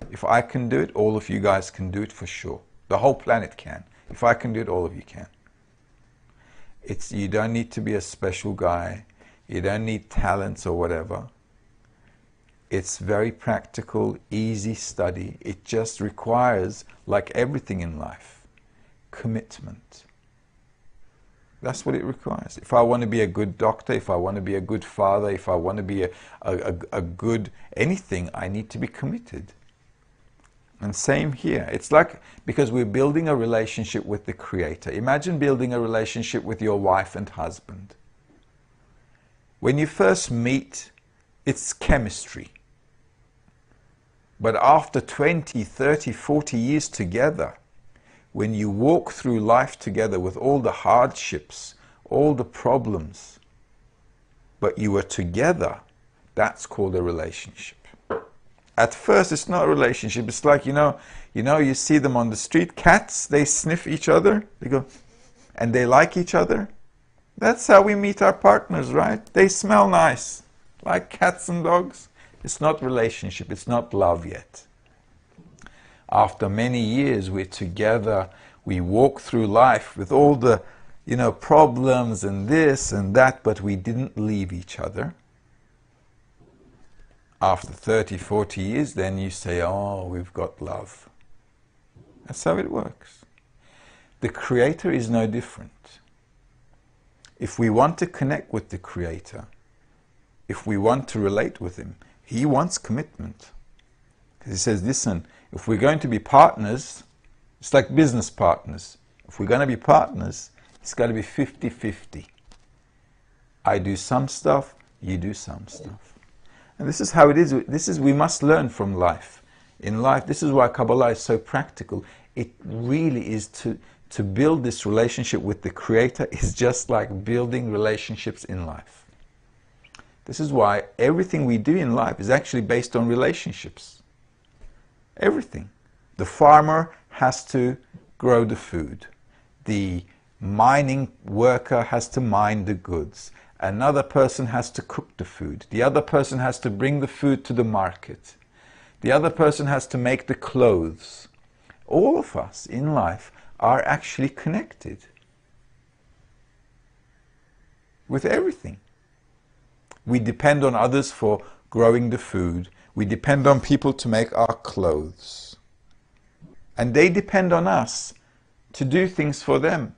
if I can do it, all of you guys can do it for sure. The whole planet can. If I can do it, all of you can. You don't need to be a special guy. You don't need talents or whatever. It's very practical, easy study. It just requires, like everything in life, commitment. That's what it requires. If I want to be a good doctor, if I want to be a good father, if I want to be a good anything, I need to be committed. And same here. It's like, because we're building a relationship with the Creator. Imagine building a relationship with your wife and husband. When you first meet, it's chemistry. But after 20, 30, 40 years together, when you walk through life together with all the hardships, all the problems, but you are together, that's called a relationship. At first, it's not a relationship. It's like, you see them on the street. Cats, they sniff each other. They go, and they like each other. That's how we meet our partners, right? They smell nice, like cats and dogs. It's not relationship. It's not love yet. After many years, we're together. We walk through life with all the, problems and this and that, but we didn't leave each other. After 30, 40 years, then you say, oh, we've got love. That's how it works. The Creator is no different. If we want to connect with the Creator, if we want to relate with Him, He wants commitment. Because He says, listen, if we're going to be partners, it's like business partners. If we're going to be partners, it's got to be 50-50. I do some stuff, you do some stuff. And this is how it is. We must learn from life. In life, this is why Kabbalah is so practical. It really is to build this relationship with the Creator is just like building relationships in life. This is why everything we do in life is actually based on relationships. Everything. The farmer has to grow the food. The mining worker has to mine the goods. Another person has to cook the food. The other person has to bring the food to the market. The other person has to make the clothes. All of us in life are actually connected with everything. We depend on others for growing the food. We depend on people to make our clothes. And they depend on us to do things for them.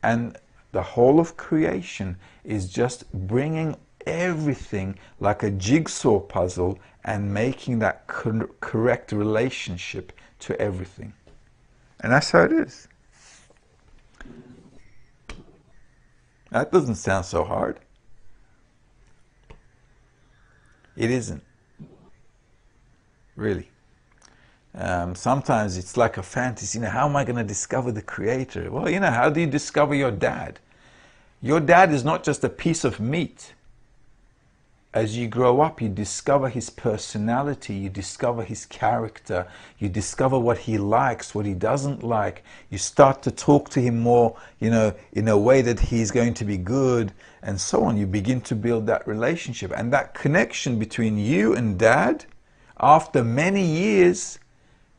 And the whole of creation is just bringing everything like a jigsaw puzzle and making that correct relationship to everything. And that's how it is. That doesn't sound so hard. It isn't. Really. Sometimes it's like a fantasy. How am I going to discover the Creator? Well, how do you discover your dad? Your dad is not just a piece of meat. As you grow up, you discover his personality, you discover his character, you discover what he likes, what he doesn't like. You start to talk to him more, in a way that he's going to be good, and so on. You begin to build that relationship. And that connection between you and Dad, after many years,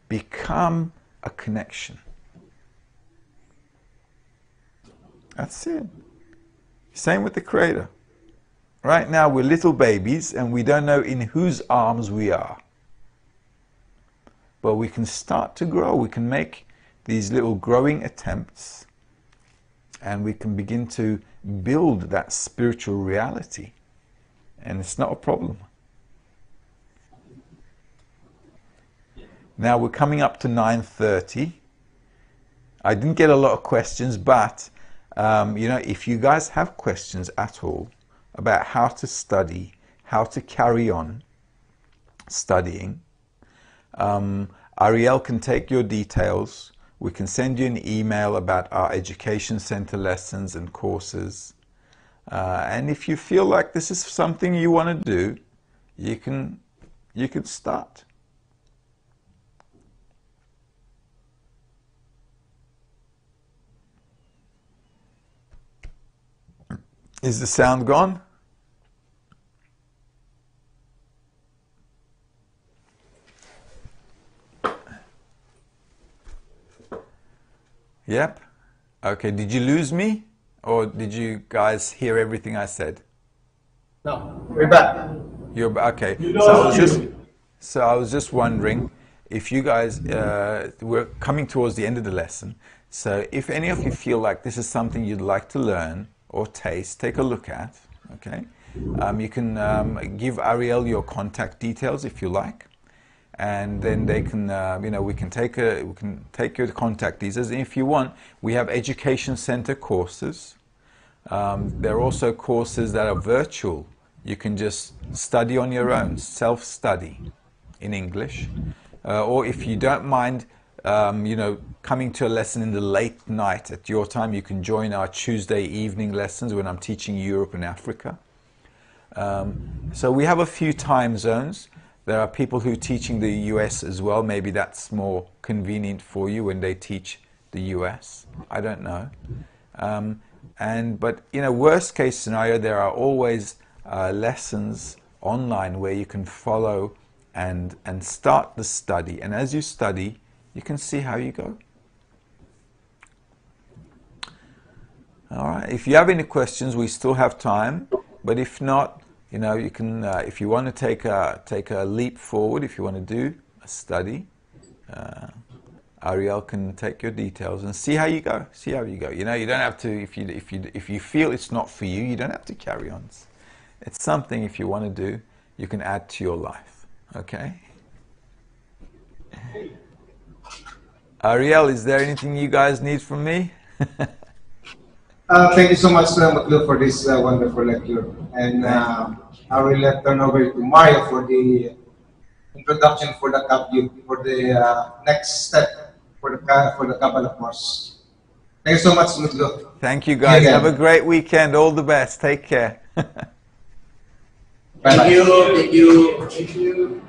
become a connection. That's it. Same with the Creator. Right now we're little babies and we don't know in whose arms we are. But we can start to grow. We can make these little growing attempts and we can begin to build that spiritual reality. And it's not a problem. Now we're coming up to 9:30. I didn't get a lot of questions, but if you guys have questions at all about how to study, how to carry on studying, Ariel can take your details. We can send you an email about our education center lessons and courses. And if you feel like this is something you want to do, you can start. Is the sound gone? Yep. Okay, did you lose me? Or did you guys hear everything I said? No, we're back. You're okay. You So I was just wondering if you guys we're coming towards the end of the lesson. So if any of you feel like this is something you'd like to learn or taste, take a look at. Okay, you can give Ariel your contact details if you like, and then they can, we can take your contact details. And if you want, we have education center courses. There are also courses that are virtual. You can just study on your own, self-study in English, or if you don't mind, coming to a lesson in the late night at your time, you can join our Tuesday evening lessons when I'm teaching Europe and Africa. So we have a few time zones. There are people who are teaching the US as well. Maybe that's more convenient for you when they teach the US. I don't know. But worst case scenario, there are always lessons online where you can follow and start the study. And as you study, you can see how you go. All right. If you have any questions, we still have time. But if not, you know, you can, if you want to take a leap forward, if you want to do a study, Ariel can take your details and see how you go. See how you go. You know, you don't have to, if you feel it's not for you, you don't have to carry on. It's something, if you want to do, you can add to your life. Okay? Ariel, is there anything you guys need from me? Thank you so much, Matlu, for this wonderful lecture. And I will turn over to Mario for the introduction for the next step for the Kabbalah course. Thank you so much, Matlu. Thank you, guys. Yeah. Have a great weekend. All the best. Take care. Bye-bye. Thank you. Thank you. Thank you.